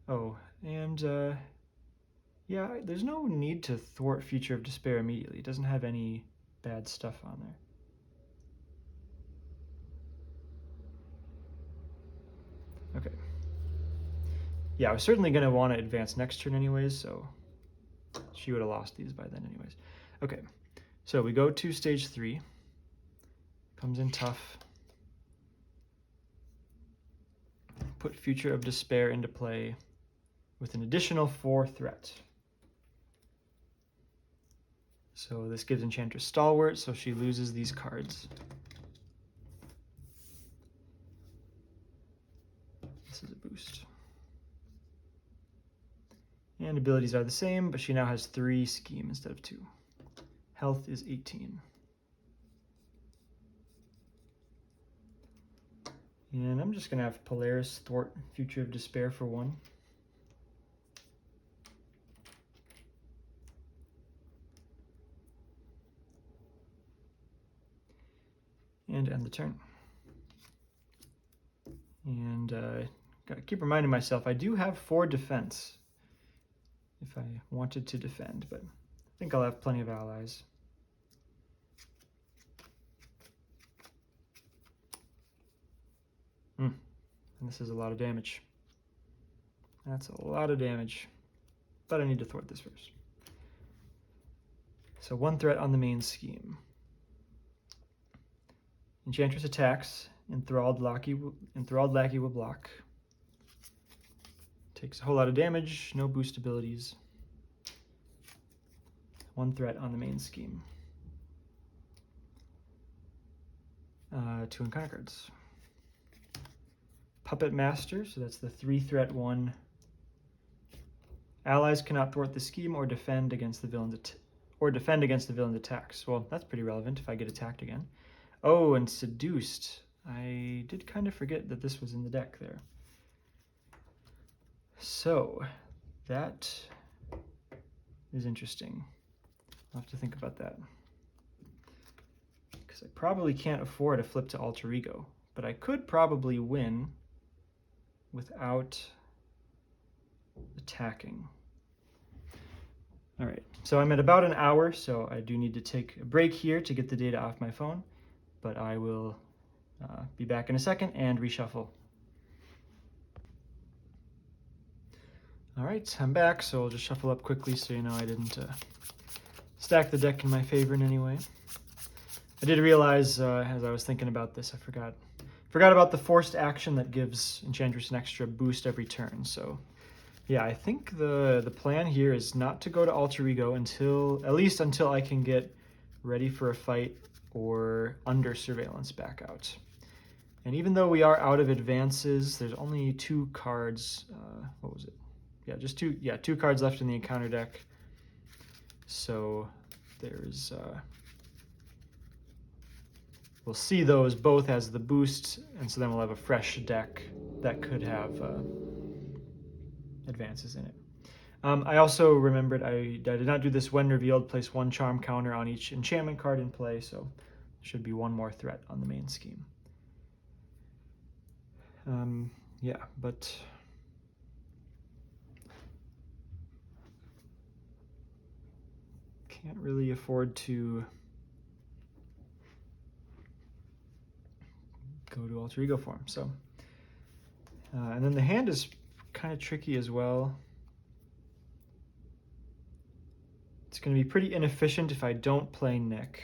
Oh, and yeah, there's no need to thwart Future of Despair immediately. It doesn't have any bad stuff on there. Okay. Yeah, I was certainly going to want to advance next turn anyways, so she would have lost these by then anyways. Okay, so we go to stage 3. Comes in tough. Put Future of Despair into play with an additional 4 threat. So this gives Enchantress Stalwart, so she loses these cards. This is a boost. And abilities are the same, but she now has 3 scheme instead of 2. Health is 18. And I'm just going to have Polaris thwart Future of Despair for 1. And end the turn. And got to keep reminding myself, I do have 4 defense if I wanted to defend, but I think I'll have plenty of allies. And this is a lot of damage. That's a lot of damage. But I need to thwart this first. So 1 threat on the main scheme. Enchantress attacks. Enthralled Lackey will block. Takes a whole lot of damage, no boost abilities. 1 threat on the main scheme. 2 encounter cards. Puppet Master, so that's the 3-threat one. Allies cannot thwart the scheme or defend against the villain's attacks. Well, that's pretty relevant if I get attacked again. Oh, and Seduced. I did kind of forget that this was in the deck there. So, that is interesting. I'll have to think about that. Because I probably can't afford a flip to Alter Ego, but I could probably win without attacking. All right, so I'm at about an hour, so I do need to take a break here to get the data off my phone, but I will be back in a second and reshuffle. All right, I'm back, so I'll just shuffle up quickly so you know I didn't stack the deck in my favor in any way. I did realize as I was thinking about this, I forgot about the forced action that gives Enchantress an extra boost every turn. So yeah, I think the plan here is not to go to Alter Ego at least until I can get Ready for a Fight or Under Surveillance back out. And even though we are out of advances, there's only 2 cards. What was it? Yeah, just 2. Yeah, 2 cards left in the encounter deck. So there's we'll see those both as the boost, and so then we'll have a fresh deck that could have advances in it. I also remembered I did not do this when revealed. Place 1 charm counter on each enchantment card in play, so there should be 1 more threat on the main scheme. Yeah, but can't really afford to go to Alter Ego form. So, and then the hand is kind of tricky as well. It's going to be pretty inefficient if I don't play Nick.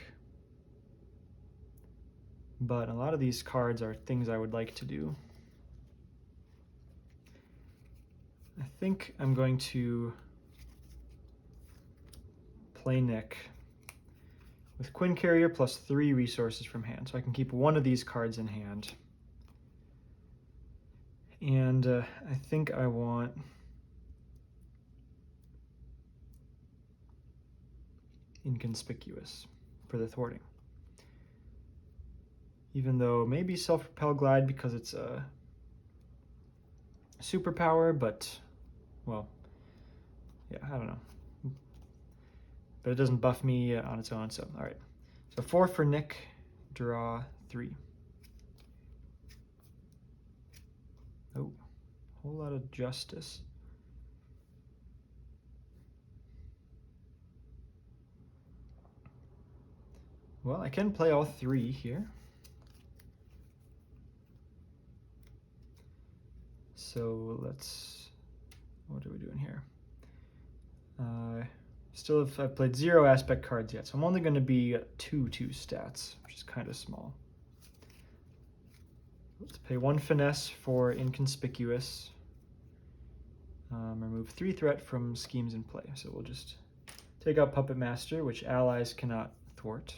But a lot of these cards are things I would like to do. I think I'm going to play Nick with Quinn Carrier plus 3 resources from hand, so I can keep 1 of these cards in hand. And I think I want Inconspicuous for the thwarting. Even though maybe Self-Propel Glide because it's a superpower, but, well, yeah, I don't know. But it doesn't buff me on its own, so all right. So 4 for Nick, draw 3. Oh, whole lot of Justice. Well, I can play all 3 here. So what are we doing here? Still, I've played 0 aspect cards yet, so I'm only going to be 2 stats, which is kind of small. Let's pay 1 finesse for Inconspicuous. Remove 3 threat from schemes in play. So we'll just take out Puppet Master, which allies cannot thwart.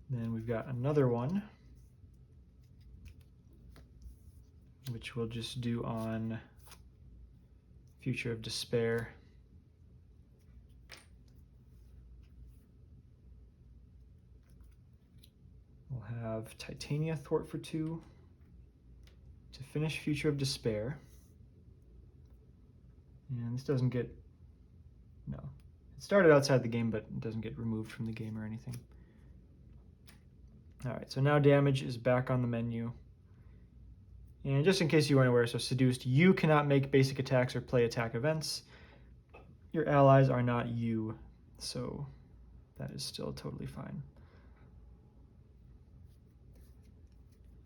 Then we've got another one, which we'll just do on Future of Despair. We'll have Titania thwart for 2 to finish Future of Despair. And this doesn't get, no. It started outside the game, but it doesn't get removed from the game or anything. All right, so now damage is back on the menu. And just in case you weren't aware, so Seduced, you cannot make basic attacks or play attack events. Your allies are not you, so that is still totally fine.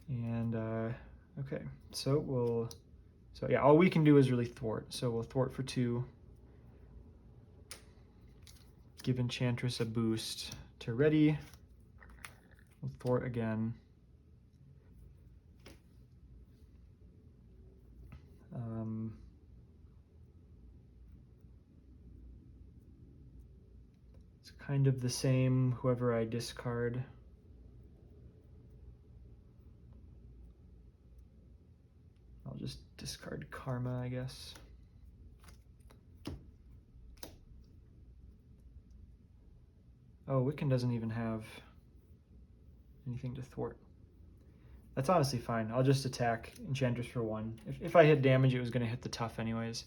And, okay, so yeah, all we can do is really thwart. So we'll thwart for 2. Give Enchantress a boost to ready. We'll thwart again. It's kind of the same, whoever I discard. I'll just discard Karma, I guess. Oh, Wiccan doesn't even have anything to thwart. That's honestly fine. I'll just attack Enchantress for 1. If I hit damage, it was going to hit the tough anyways.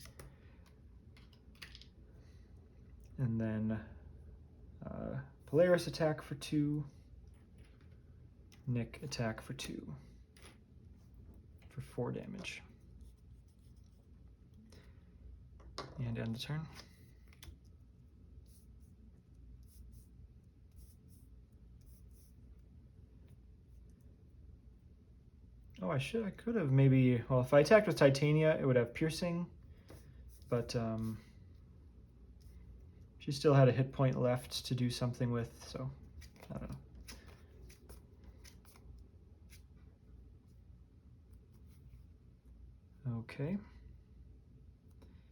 And then Polaris attack for 2. Nick attack for 2. For 4 damage. And end the turn. Oh, I could have maybe, well, if I attacked with Titania, it would have piercing, but she still had a hit point left to do something with, so I don't know. Okay.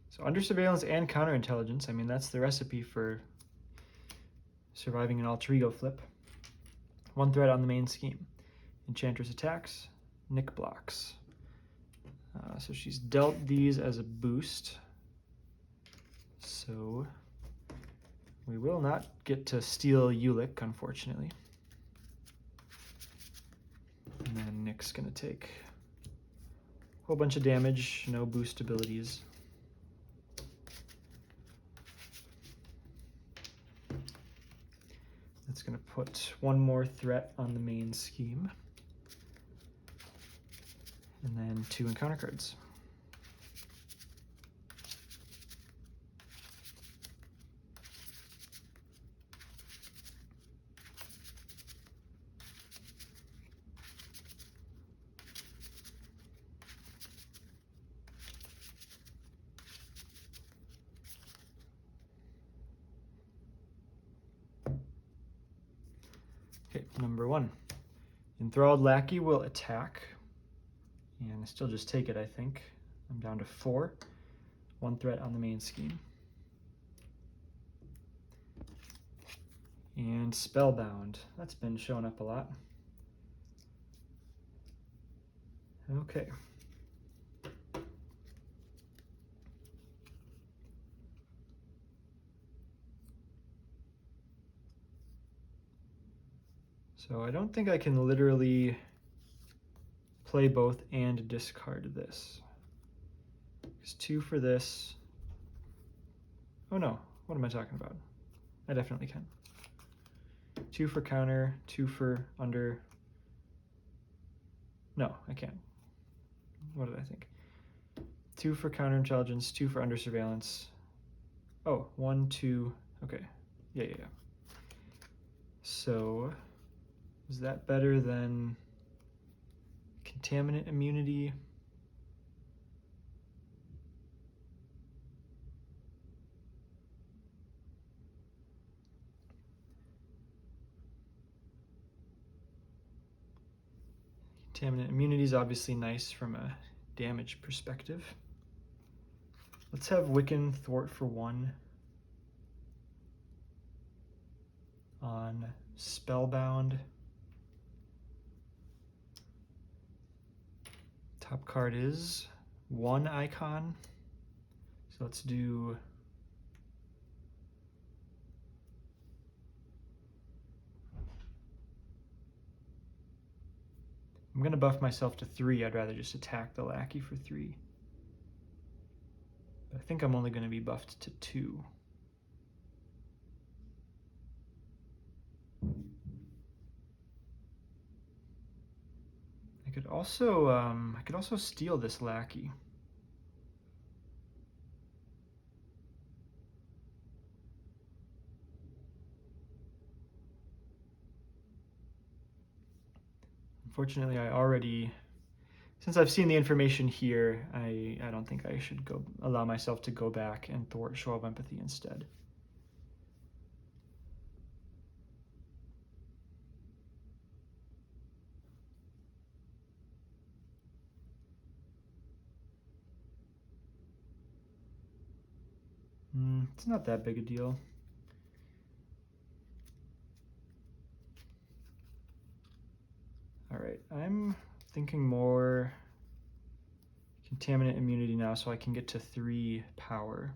So under surveillance and counterintelligence, I mean, that's the recipe for surviving an alter ego flip. 1 threat on the main scheme. Enchantress attacks, Nick blocks. So she's dealt these as a boost. So we will not get to steal Ulick, unfortunately. And then Nick's gonna take a whole bunch of damage, no boost abilities. That's gonna put 1 more threat on the main scheme. And then 2 encounter cards. Okay, number 1. Enthralled Lackey will attack. And I still just take it, I think. I'm down to 4. 1 threat on the main scheme. And Spellbound. That's been showing up a lot. Okay. So I don't think I can literally play both and discard this. It's 2 for this. Oh no, what am I talking about? I definitely can. 2 for counter, 2 for under. No, I can't. What did I think? 2 for counterintelligence, 2 for under surveillance. Oh, 1, 2, okay. Yeah. So, is that better than contaminant immunity? Contaminant immunity is obviously nice from a damage perspective. Let's have Wiccan thwart for 1 on Spellbound. Top card is 1 icon. So let's do I'm going to buff myself to 3. I'd rather just attack the Lackey for 3. But I think I'm only going to be buffed to 2. I could also steal this Lackey. Unfortunately, since I've seen the information here, I don't think I should allow myself to go back and thwart Show of Empathy instead. It's not that big a deal. All right, I'm thinking more contaminant immunity now so I can get to 3 power.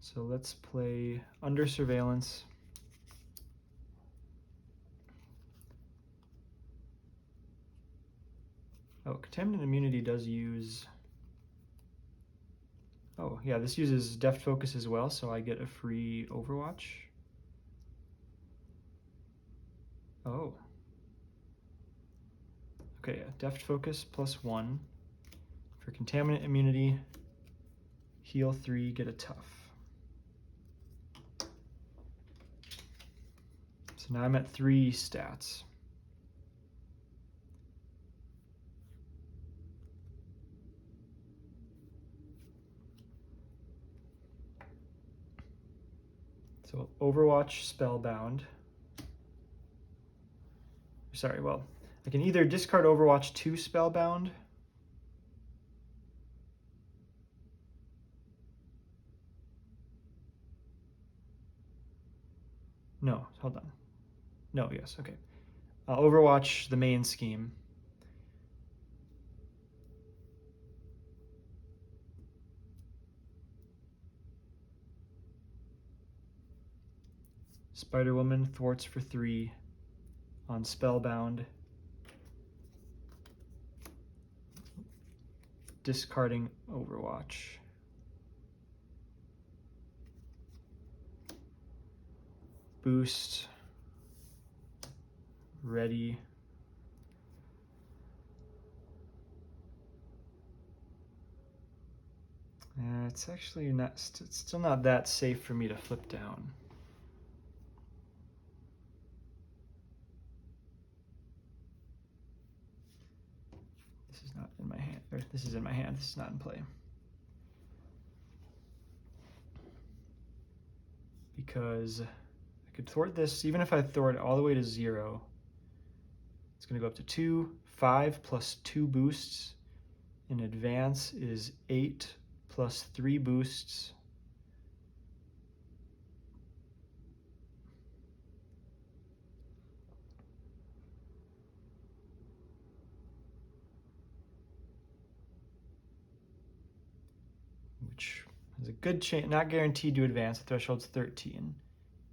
So let's play Under Surveillance. Oh, contaminant immunity does use... Oh, yeah, this uses Deft Focus as well, so I get a free Overwatch. Oh. Okay, yeah, Deft Focus +1 for contaminant immunity. Heal 3, get a tough. So now I'm at 3 stats. So Overwatch Spellbound. Sorry, well, I can either discard Overwatch to Spellbound. No, hold on. No, yes, okay. Overwatch the main scheme. Spider-Woman thwarts for 3 on Spellbound. Discarding Overwatch. Boost. Ready. It's actually not, it's still not that safe for me to flip down. This is not in my hand, or this is in my hand, this is not in play. Because I could thwart this, even if I thwart it all the way to 0, it's gonna go up to 2, 5 plus 2 boosts. In advance is 8 plus 3 boosts. Which is a good chance, not guaranteed to advance. The threshold's 13,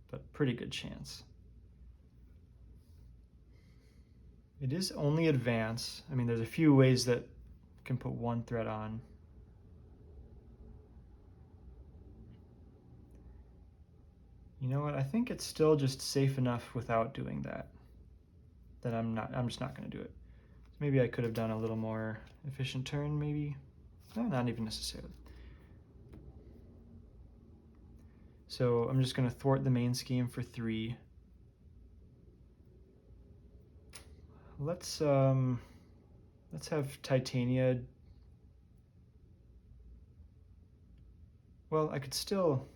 but pretty good chance. It is only advance. I mean, there's a few ways that can put 1 threat on. You know what? I think it's still just safe enough without doing that. That I'm just not going to do it. So maybe I could have done a little more efficient turn, maybe. No, not even necessarily. So I'm just going to thwart the main scheme for 3. Let's have Titania. Well, I could still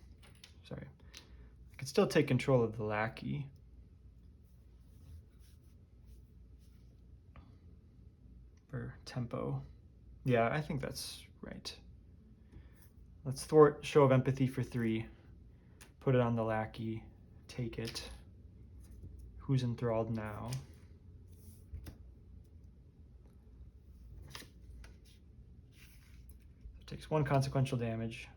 take control of the lackey. For tempo. Yeah, I think that's right. Let's thwart Show of Empathy for 3. Put it on the lackey. Take it. Who's enthralled now? It takes 1 consequential damage.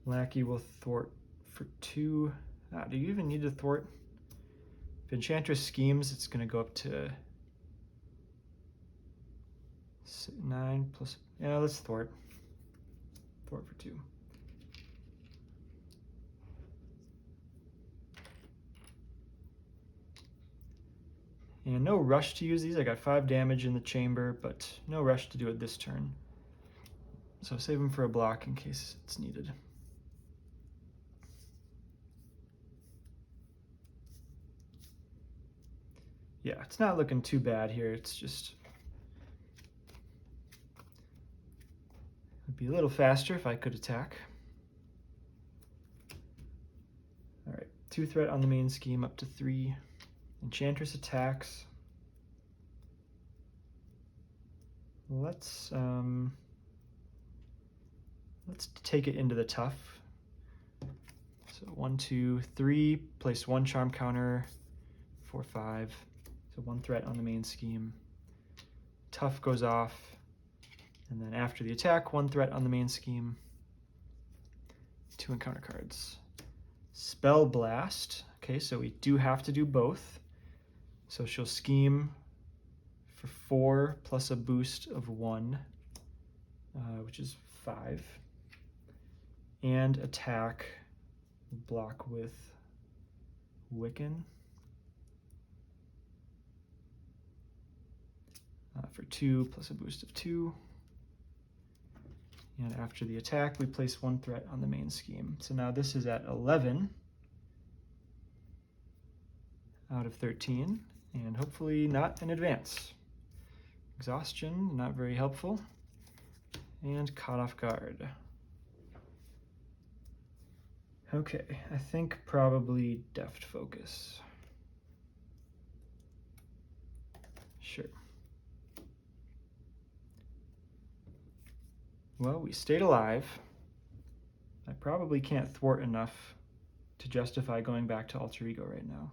Lackey will thwart for 2. Do you even need to thwart? If Enchantress schemes, it's going to go up to 9 plus. Yeah, let's thwart. Thwart for 2. And no rush to use these. I got 5 damage in the chamber, but no rush to do it this turn. So save them for a block in case it's needed. Yeah, it's not looking too bad here. It's just... It'd be a little faster if I could attack. 2 threat on the main scheme up to 3. Enchantress attacks. Let's take it into the tough. So 1, 2, 3, place 1 charm counter, 4, 5. So 1 threat on the main scheme. Tough goes off, and then after the attack, 1 threat on the main scheme. 2 encounter cards. Spell Blast. Okay, so we do have to do both. So she'll scheme for 4 plus a boost of 1, which is 5. And attack, block with Wiccan for 2 plus a boost of 2. And after the attack, we place 1 threat on the main scheme. So now this is at 11 out of 13, and hopefully not an advance. Exhaustion, not very helpful. And caught off guard. Okay, I think probably Deft Focus. Sure. Well, we stayed alive. I probably can't thwart enough to justify going back to Alter Ego right now.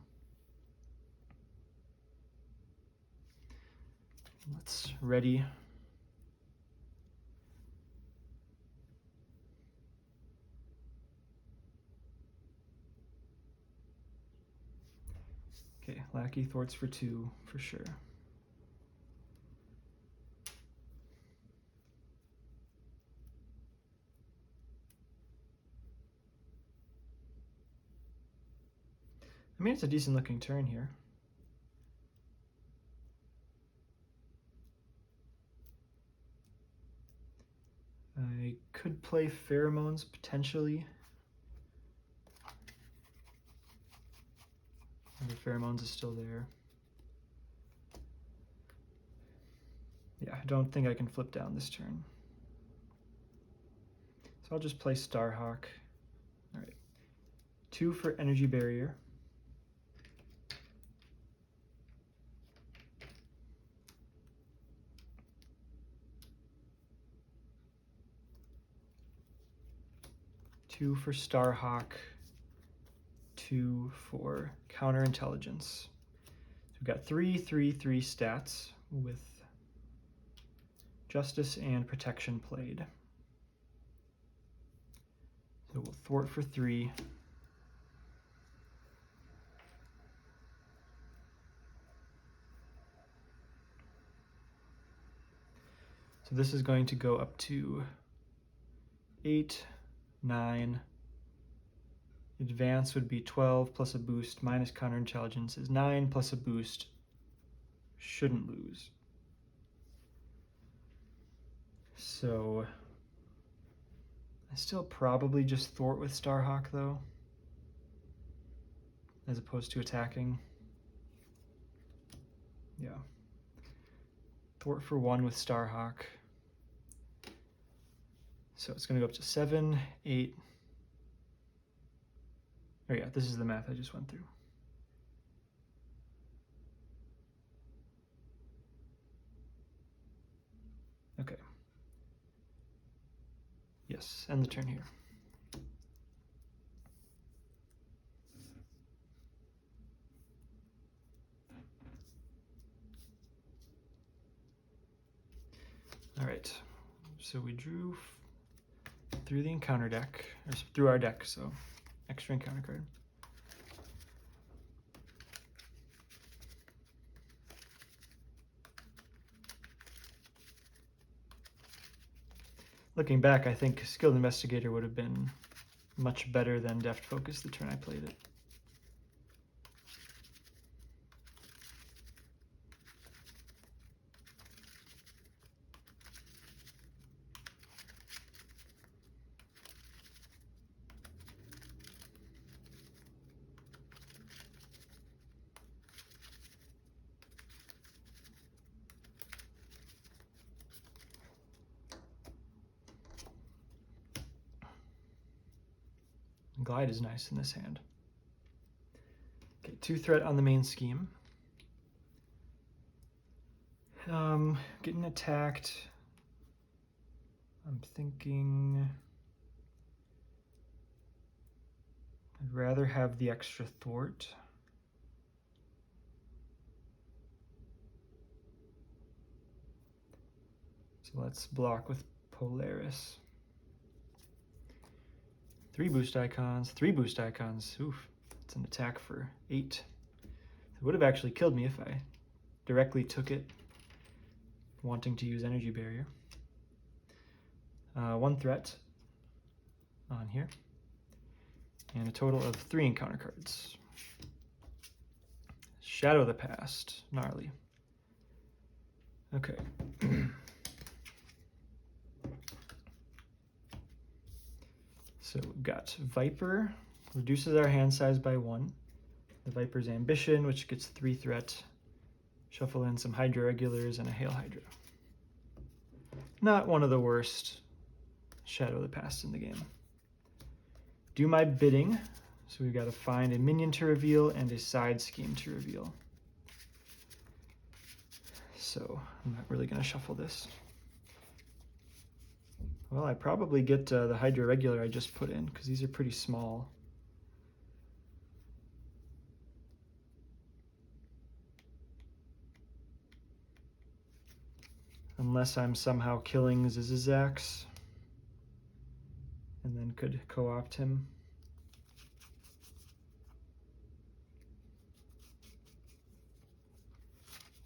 Let's ready. Okay, Lackey thwarts for 2 for sure. I mean, it's a decent looking turn here. I could play Pheromones potentially. The Pheromones is still there. Yeah, I don't think I can flip down this turn. So I'll just play Starhawk. All right, 2 for Energy Barrier. Two for Starhawk, 2 for Counterintelligence. So we've got 3, 3, 3 stats with Justice and Protection played. So we'll thwart for 3. So this is going to go up to 8, 9. Advance would be 12 plus a boost minus counterintelligence is 9 plus a boost. Shouldn't lose. So I still probably just thwart with Starhawk though, as opposed to attacking. Yeah. Thwart for 1 with Starhawk. So it's going to go up to 7, 8. Oh yeah, this is the math I just went through. Okay. Yes, end the turn here. All right, so we drew through the encounter deck, or through our deck, so extra encounter card. Looking back, I think Skilled Investigator would have been much better than Deft Focus the turn I played it. Glide is nice in this hand. 2 threat on the main scheme. Getting attacked. I'm thinking I'd rather have the extra thwart. So let's block with Polaris. 3 boost icons, 3 boost icons. Oof, it's an attack for 8. It would have actually killed me if I directly took it, wanting to use Energy Barrier. 1 threat on here, and a total of 3 encounter cards. Shadow the Past, gnarly. Okay. So we've got Viper, reduces our hand size by 1. The Viper's Ambition, which gets 3 threat. Shuffle in some Hydra Regulars and a Hail Hydra. Not one of the worst Shadow the Past in the game. Do my bidding. So we've got to find a minion to reveal and a side scheme to reveal. So I'm not really going to shuffle this. Well, I probably get the Hydra Regular I just put in, because these are pretty small. Unless I'm somehow killing Zizazax, and then could co-opt him.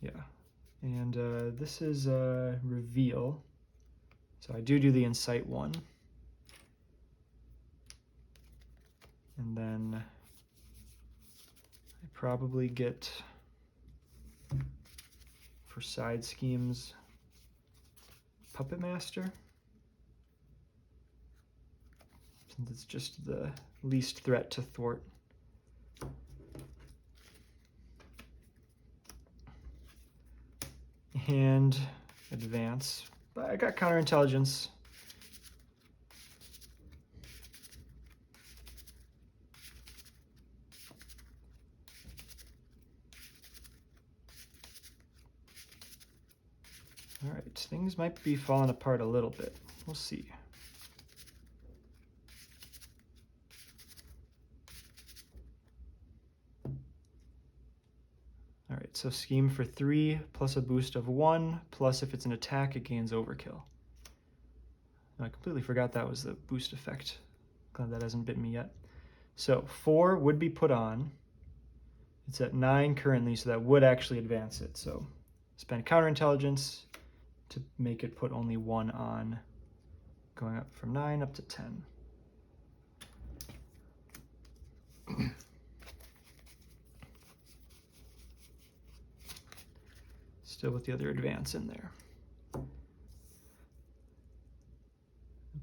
Yeah, and this is Reveal. So I do the Incite one. And then I probably get, for side schemes, Puppet Master. Since it's just the least threat to thwart. And advance. But I got counterintelligence. All right, things might be falling apart a little bit. We'll see. All right, so scheme for 3 plus a boost of 1, plus if it's an attack, it gains overkill. I completely forgot that was the boost effect. Glad that hasn't bitten me yet. So 4 would be put on. It's at 9 currently, so that would actually advance it. So spend counterintelligence to make it put only 1 on, going up from 9 up to 10. Still with the other advance in there.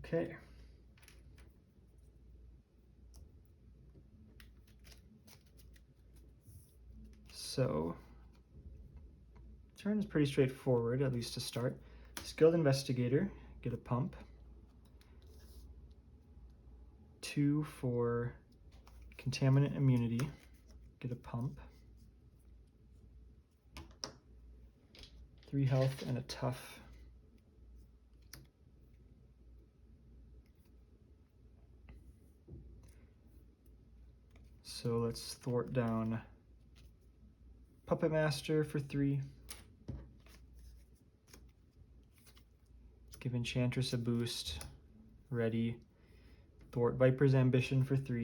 Okay. So, turn is pretty straightforward, at least to start. Skilled Investigator, get a pump. 2 for Contaminant Immunity, get a pump. 3 health and a tough. So let's thwart down Puppet Master for 3. Give Enchantress a boost. Ready. Thwart Viper's Ambition for 3.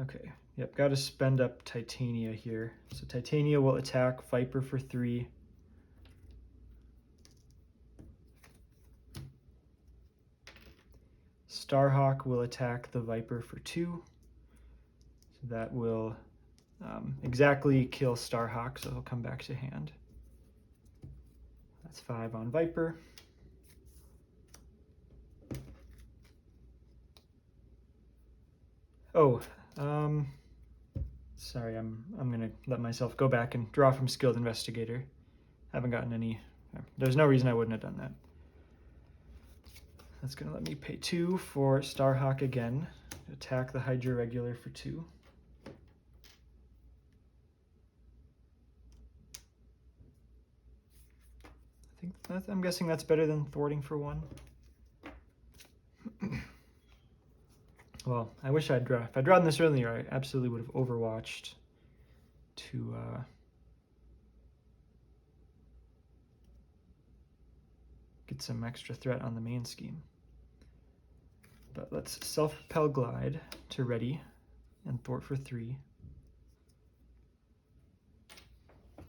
Okay, yep, got to spend up Titania here. So Titania will attack Viper for 3. Starhawk will attack the Viper for 2. So that will exactly kill Starhawk, so he'll come back to hand. That's 5 on Viper. Oh, sorry, I'm gonna let myself go back and draw from Skilled Investigator. Haven't gotten any There's no reason I wouldn't have done that. That's going to let me pay 2 for Starhawk again. Attack the Hydra regular for 2. I'm guessing that's better than thwarting for 1. Well, I wish I'd drawn. If I'd drawn this earlier, I absolutely would have overwatched to get some extra threat on the main scheme. But let's self-propel glide to ready and thwart for 3.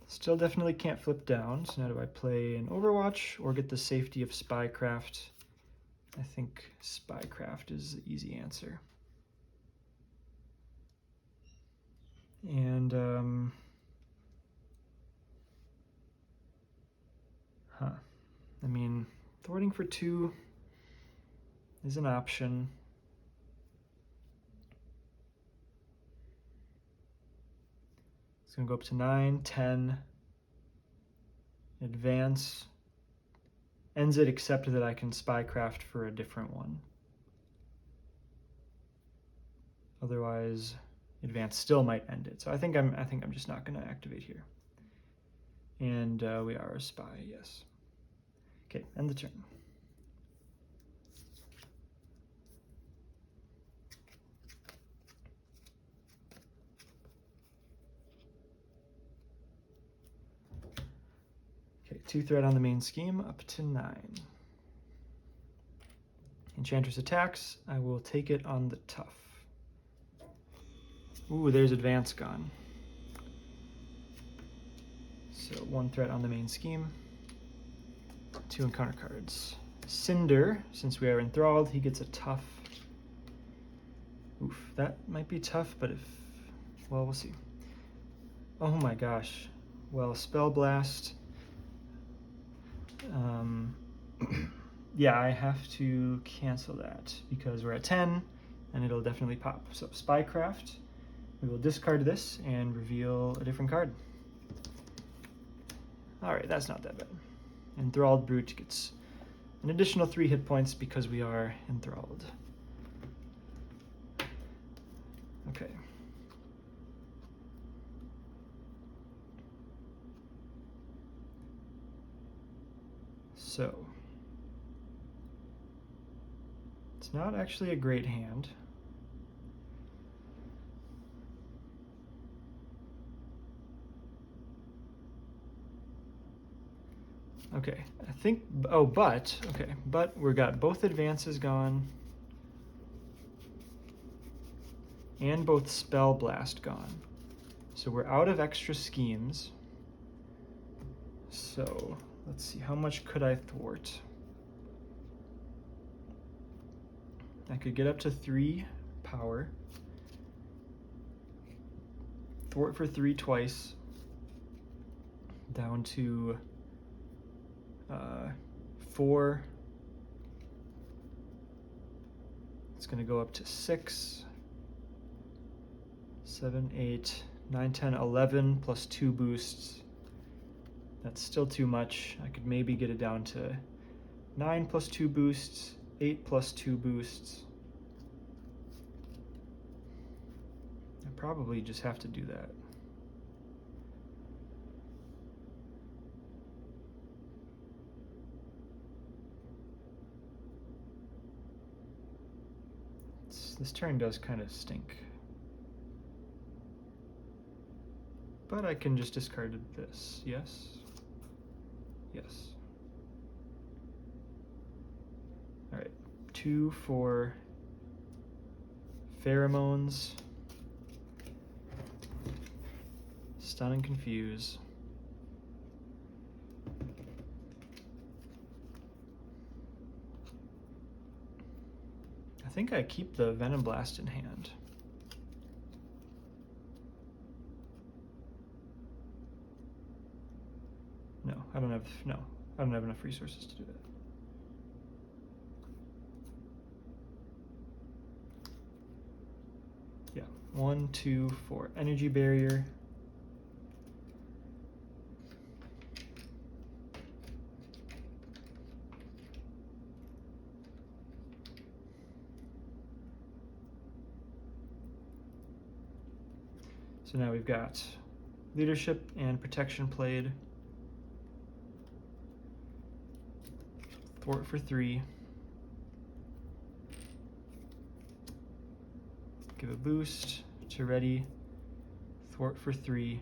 Still definitely can't flip down, so now do I play an Overwatch or get the safety of Spycraft? I think Spycraft is the easy answer. And, I mean, thwarting for 2 is an option. It's going to go up to 9, 10, advance, ends it except that I can Spycraft for a different one. Otherwise, advance still might end it. So I think I'm just not going to activate here. And we are a spy, yes. Okay, end the turn. Okay, 2 threat on the main scheme, up to 9. Enchantress attacks. I will take it on the tough. Ooh, there's advance gone. So 1 threat on the main scheme. 2 encounter cards. Cinder, since we are enthralled, he gets a tough. Oof, that might be tough, but well, we'll see. Oh my gosh. Well, Spell Blast. Yeah, I have to cancel that because we're at 10 and it'll definitely pop. So Spycraft, we will discard this and reveal a different card. Alright, that's not that bad. Enthralled Brute gets an additional 3 hit points because we are enthralled. Okay. So, it's not actually a great hand. Okay, I think, but we got both advances gone and both Spell Blast gone. So we're out of extra schemes. So let's see, how much could I thwart? I could get up to 3 power. Thwart for 3 twice. Down to 4. It's going to go up to 6, 7, 8, 9, 10, 11 plus 2 boosts. That's still too much. I could maybe get it down to 9 plus 2 boosts, 8 plus 2 boosts. I probably just have to do that. This turn does kind of stink. But I can just discard this, yes? Yes. Alright, 2 for Pheromones, Stun and Confuse. I think I keep the Venom Blast in hand. I don't have enough resources to do that. Yeah, 1, 2, 4. Energy Barrier. So now we've got leadership and protection played. Thwart for 3. Give a boost to ready. Thwart for 3.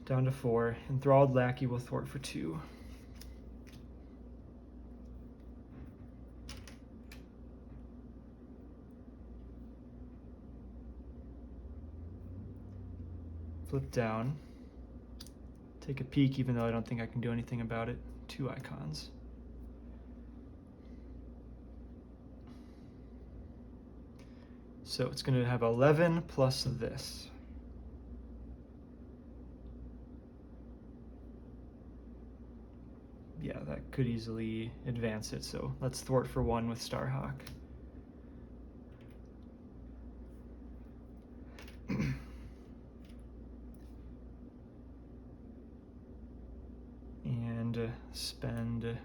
Down to 4. Enthralled lackey will thwart for 2. Flip down. Take a peek, even though I don't think I can do anything about it. 2 icons. So it's going to have 11 plus this. Yeah, that could easily advance it, so let's thwart for 1 with Starhawk. And spend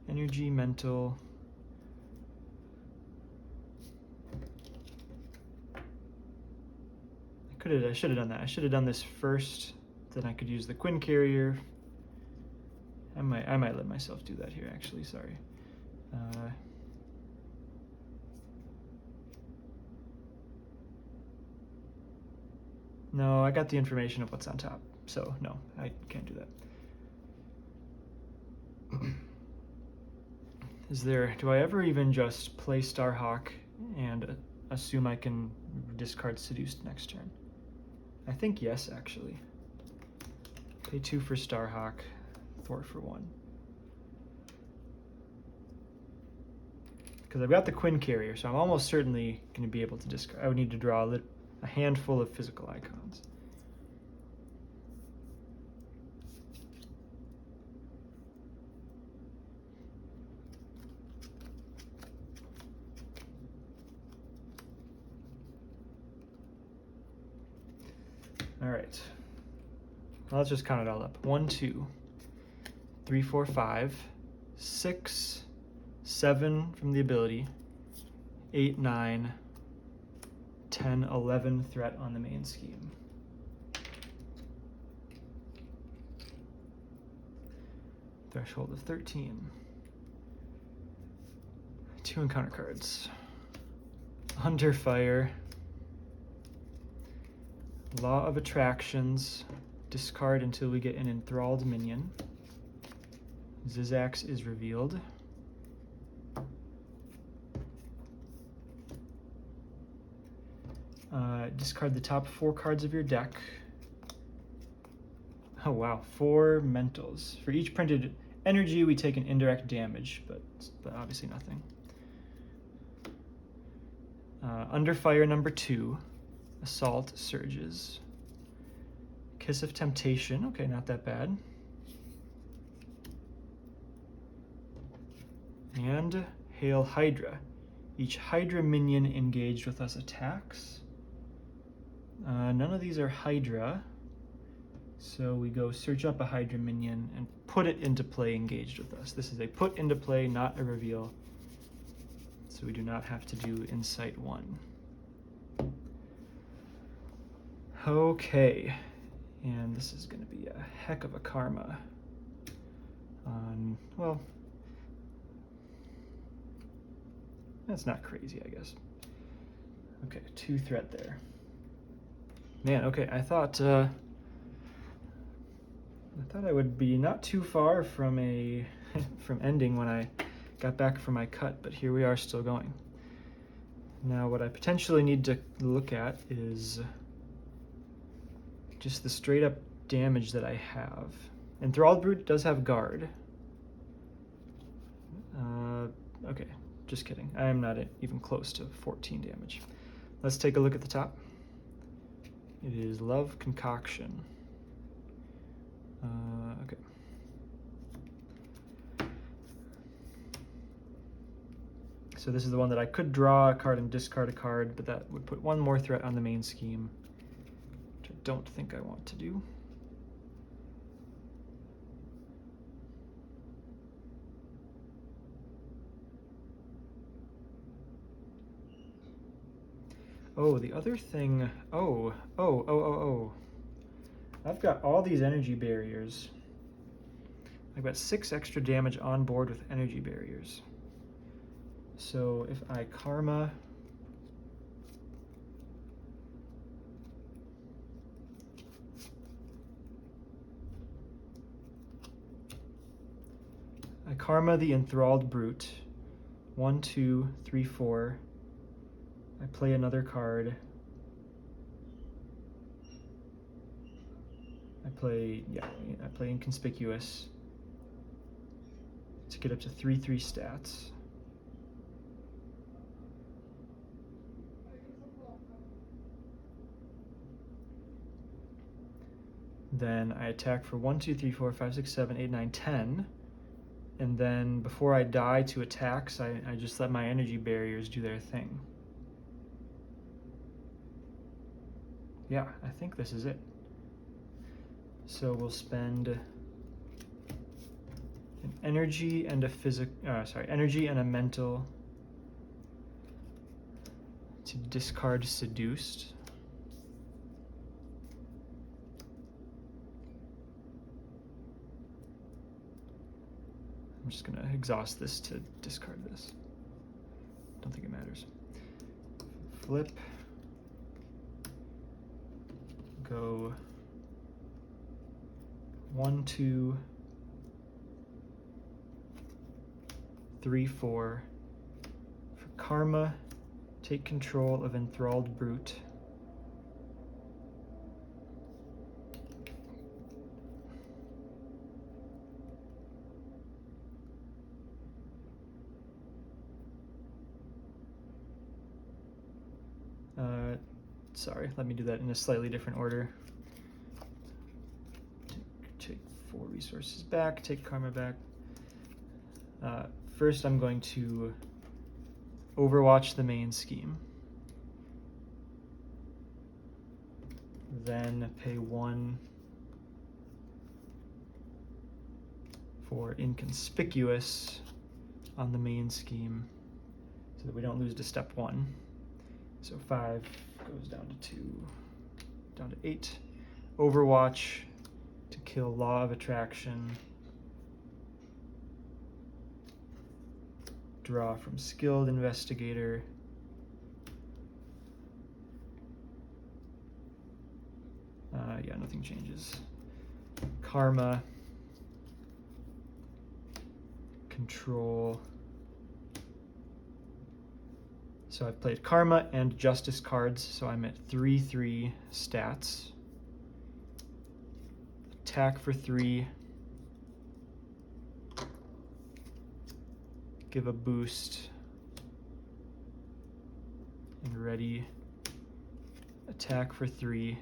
energy, mental. I should have done that. I should have done this first, then I could use the Quinn Carrier. I might let myself do that here, actually, sorry. No, I got the information of what's on top, so no, I can't do that. Do I ever even just play Starhawk and assume I can discard Seduced next turn? I think yes, actually. Pay 2 for Starhawk, thwart for 1. Because I've got the Quinn Carrier, so I'm almost certainly going to be able to discard. I would need to draw a handful of physical icons. All right. Well, let's just count it all up. 1, 2, 3, 4, 5, 6, 7 from the ability, 8, 9, 10, 11 threat on the main scheme. Threshold of 13. 2 encounter cards. Under Fire. Law of Attractions. Discard until we get an enthralled minion. Zizzax is revealed. Discard the top 4 cards of your deck. Oh wow, 4 mentals. For each printed energy, we take an indirect damage, but obviously nothing. Under Fire number 2. Assault Surges. Kiss of Temptation. Okay, not that bad. And Hail Hydra. Each Hydra minion engaged with us attacks. None of these are Hydra. So we go search up a Hydra minion and put it into play engaged with us. This is a put into play, not a reveal. So we do not have to do Insight 1. Okay, and this is going to be a heck of a karma. Well, that's not crazy, I guess. Okay, 2 threat there. Man, okay, I thought I would be not too far from from ending when I got back from my cut, but here we are still going. Now what I potentially need to look at is just the straight up damage that I have. Enthralled Brute does have guard. Okay, just kidding. I am not even close to 14 damage. Let's take a look at the top. It is Love Concoction. Okay. So this is the one that I could draw a card and discard a card, but that would put 1 more threat on the main scheme, which I don't think I want to do. Oh, the other thing, oh. I've got all these energy barriers. I've got 6 extra damage on board with energy barriers. So if I Karma, the Enthralled Brute, 1, 2, 3, 4. I play another card. I play Inconspicuous to get up to 3/3 stats. Then I attack for 1, 2, 3, 4, 5, 6, 7, 8, 9, 10. And then before I die to attacks, I just let my energy barriers do their thing. Yeah, I think this is it. So we'll spend an energy and a energy and a mental to discard Seduced. I'm just gonna exhaust this to discard this. Don't think it matters. Flip. Go 1, 2, 3, 4. For Karma, take control of Enthralled Brute. Sorry, let me do that in a slightly different order. Take 4 resources back, take Karma back. First, I'm going to Overwatch the main scheme. Then pay 1 for Inconspicuous on the main scheme so that we don't lose to step 1. So 5 goes down to 2, down to 8. Overwatch to kill Law of Attraction. Draw from Skilled Investigator. Yeah, nothing changes. Karma. Control. So I've played Karma and Justice cards, so I'm at 3/3 stats. Attack for 3. Give a boost. And ready. Attack for 3.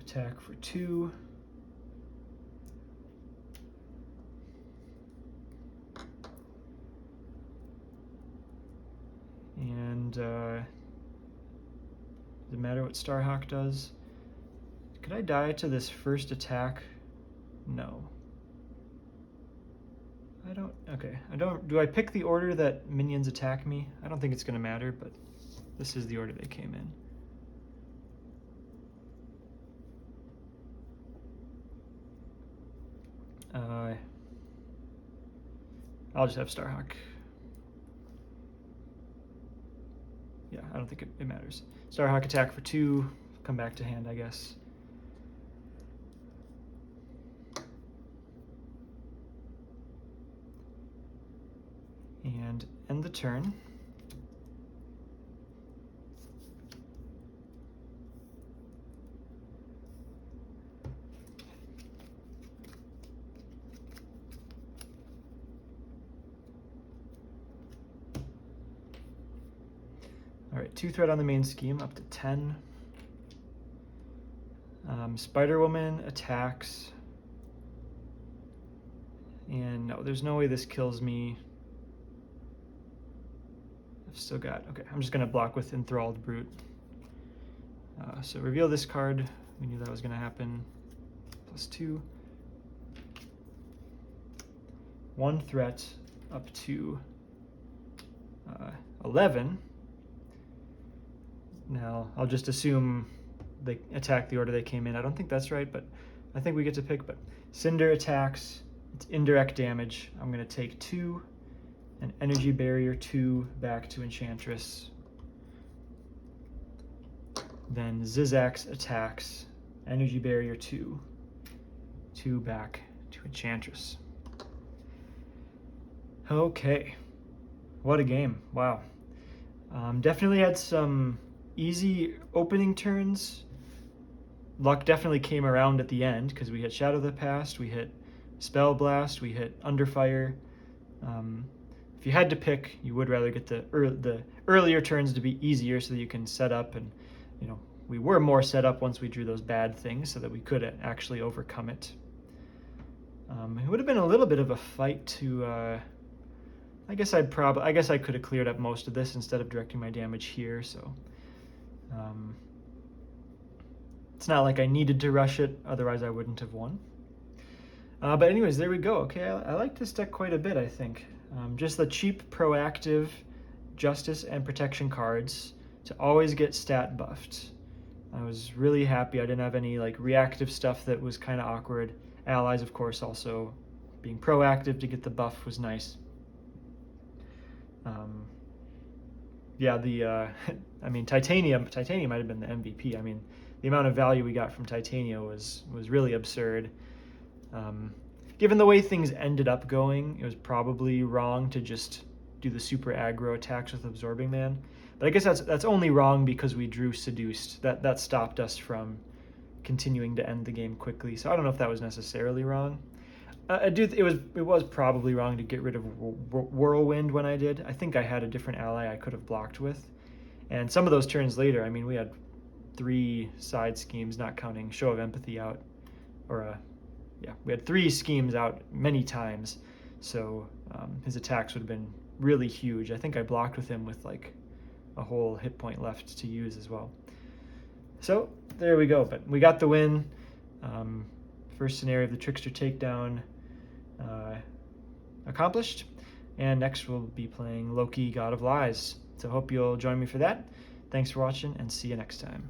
Attack for 2. And does it matter what Starhawk does? Could I die to this first attack? No. I don't, okay. Do I pick the order that minions attack me? I don't think it's gonna matter, but this is the order they came in. I'll just have Starhawk. Yeah, I don't think it matters. Starhawk attack for 2, come back to hand, I guess. And end the turn. All right, 2 threat on the main scheme, up to 10. Spider-Woman attacks. And no, there's no way this kills me. I've still got, okay, I'm just gonna block with Enthralled Brute. So reveal this card. We knew that was gonna happen. +2. 1 threat up to 11. Now, I'll just assume they attack the order they came in. I don't think that's right, but I think we get to pick. But Cinder attacks. It's indirect damage. I'm going to take 2, and Energy Barrier 2 back to Enchantress. Then Zizzax attacks. Energy Barrier 2. 2 back to Enchantress. Okay. What a game. Wow. Definitely had some easy opening turns. Luck definitely came around at the end because we hit Shadow of the Past, we hit Spell Blast, we hit Underfire. If you had to pick, you would rather get the earlier turns to be easier so that you can set up, and we were more set up once we drew those bad things so that we could actually overcome it. It would have been a little bit of a fight to I guess I could have cleared up most of this instead of directing my damage here, so it's not like I needed to rush it, otherwise I wouldn't have won. But anyways, there we go. Okay, I like this deck quite a bit, I think. Just the cheap, proactive Justice and Protection cards to always get stat buffed. I was really happy I didn't have any reactive stuff that was kind of awkward. Allies, of course, also being proactive to get the buff was nice. Yeah, I mean, Titanium might have been the MVP. I mean, the amount of value we got from Titania was really absurd. Given the way things ended up going, it was probably wrong to just do the super aggro attacks with Absorbing Man. But I guess that's only wrong because we drew Seduced. That stopped us from continuing to end the game quickly. So I don't know if that was necessarily wrong. It was probably wrong to get rid of Whirlwind when I did. I think I had a different ally I could have blocked with. And some of those turns later, I mean, we had 3 side schemes, not counting Show of Empathy out. We had 3 schemes out many times. So his attacks would have been really huge. I think I blocked with him with a whole hit point left to use as well. So there we go. But we got the win. First scenario of the Trickster Takedown accomplished, and next we'll be playing Loki, God of Lies. So hope you'll join me for that. Thanks for watching, and see you next time.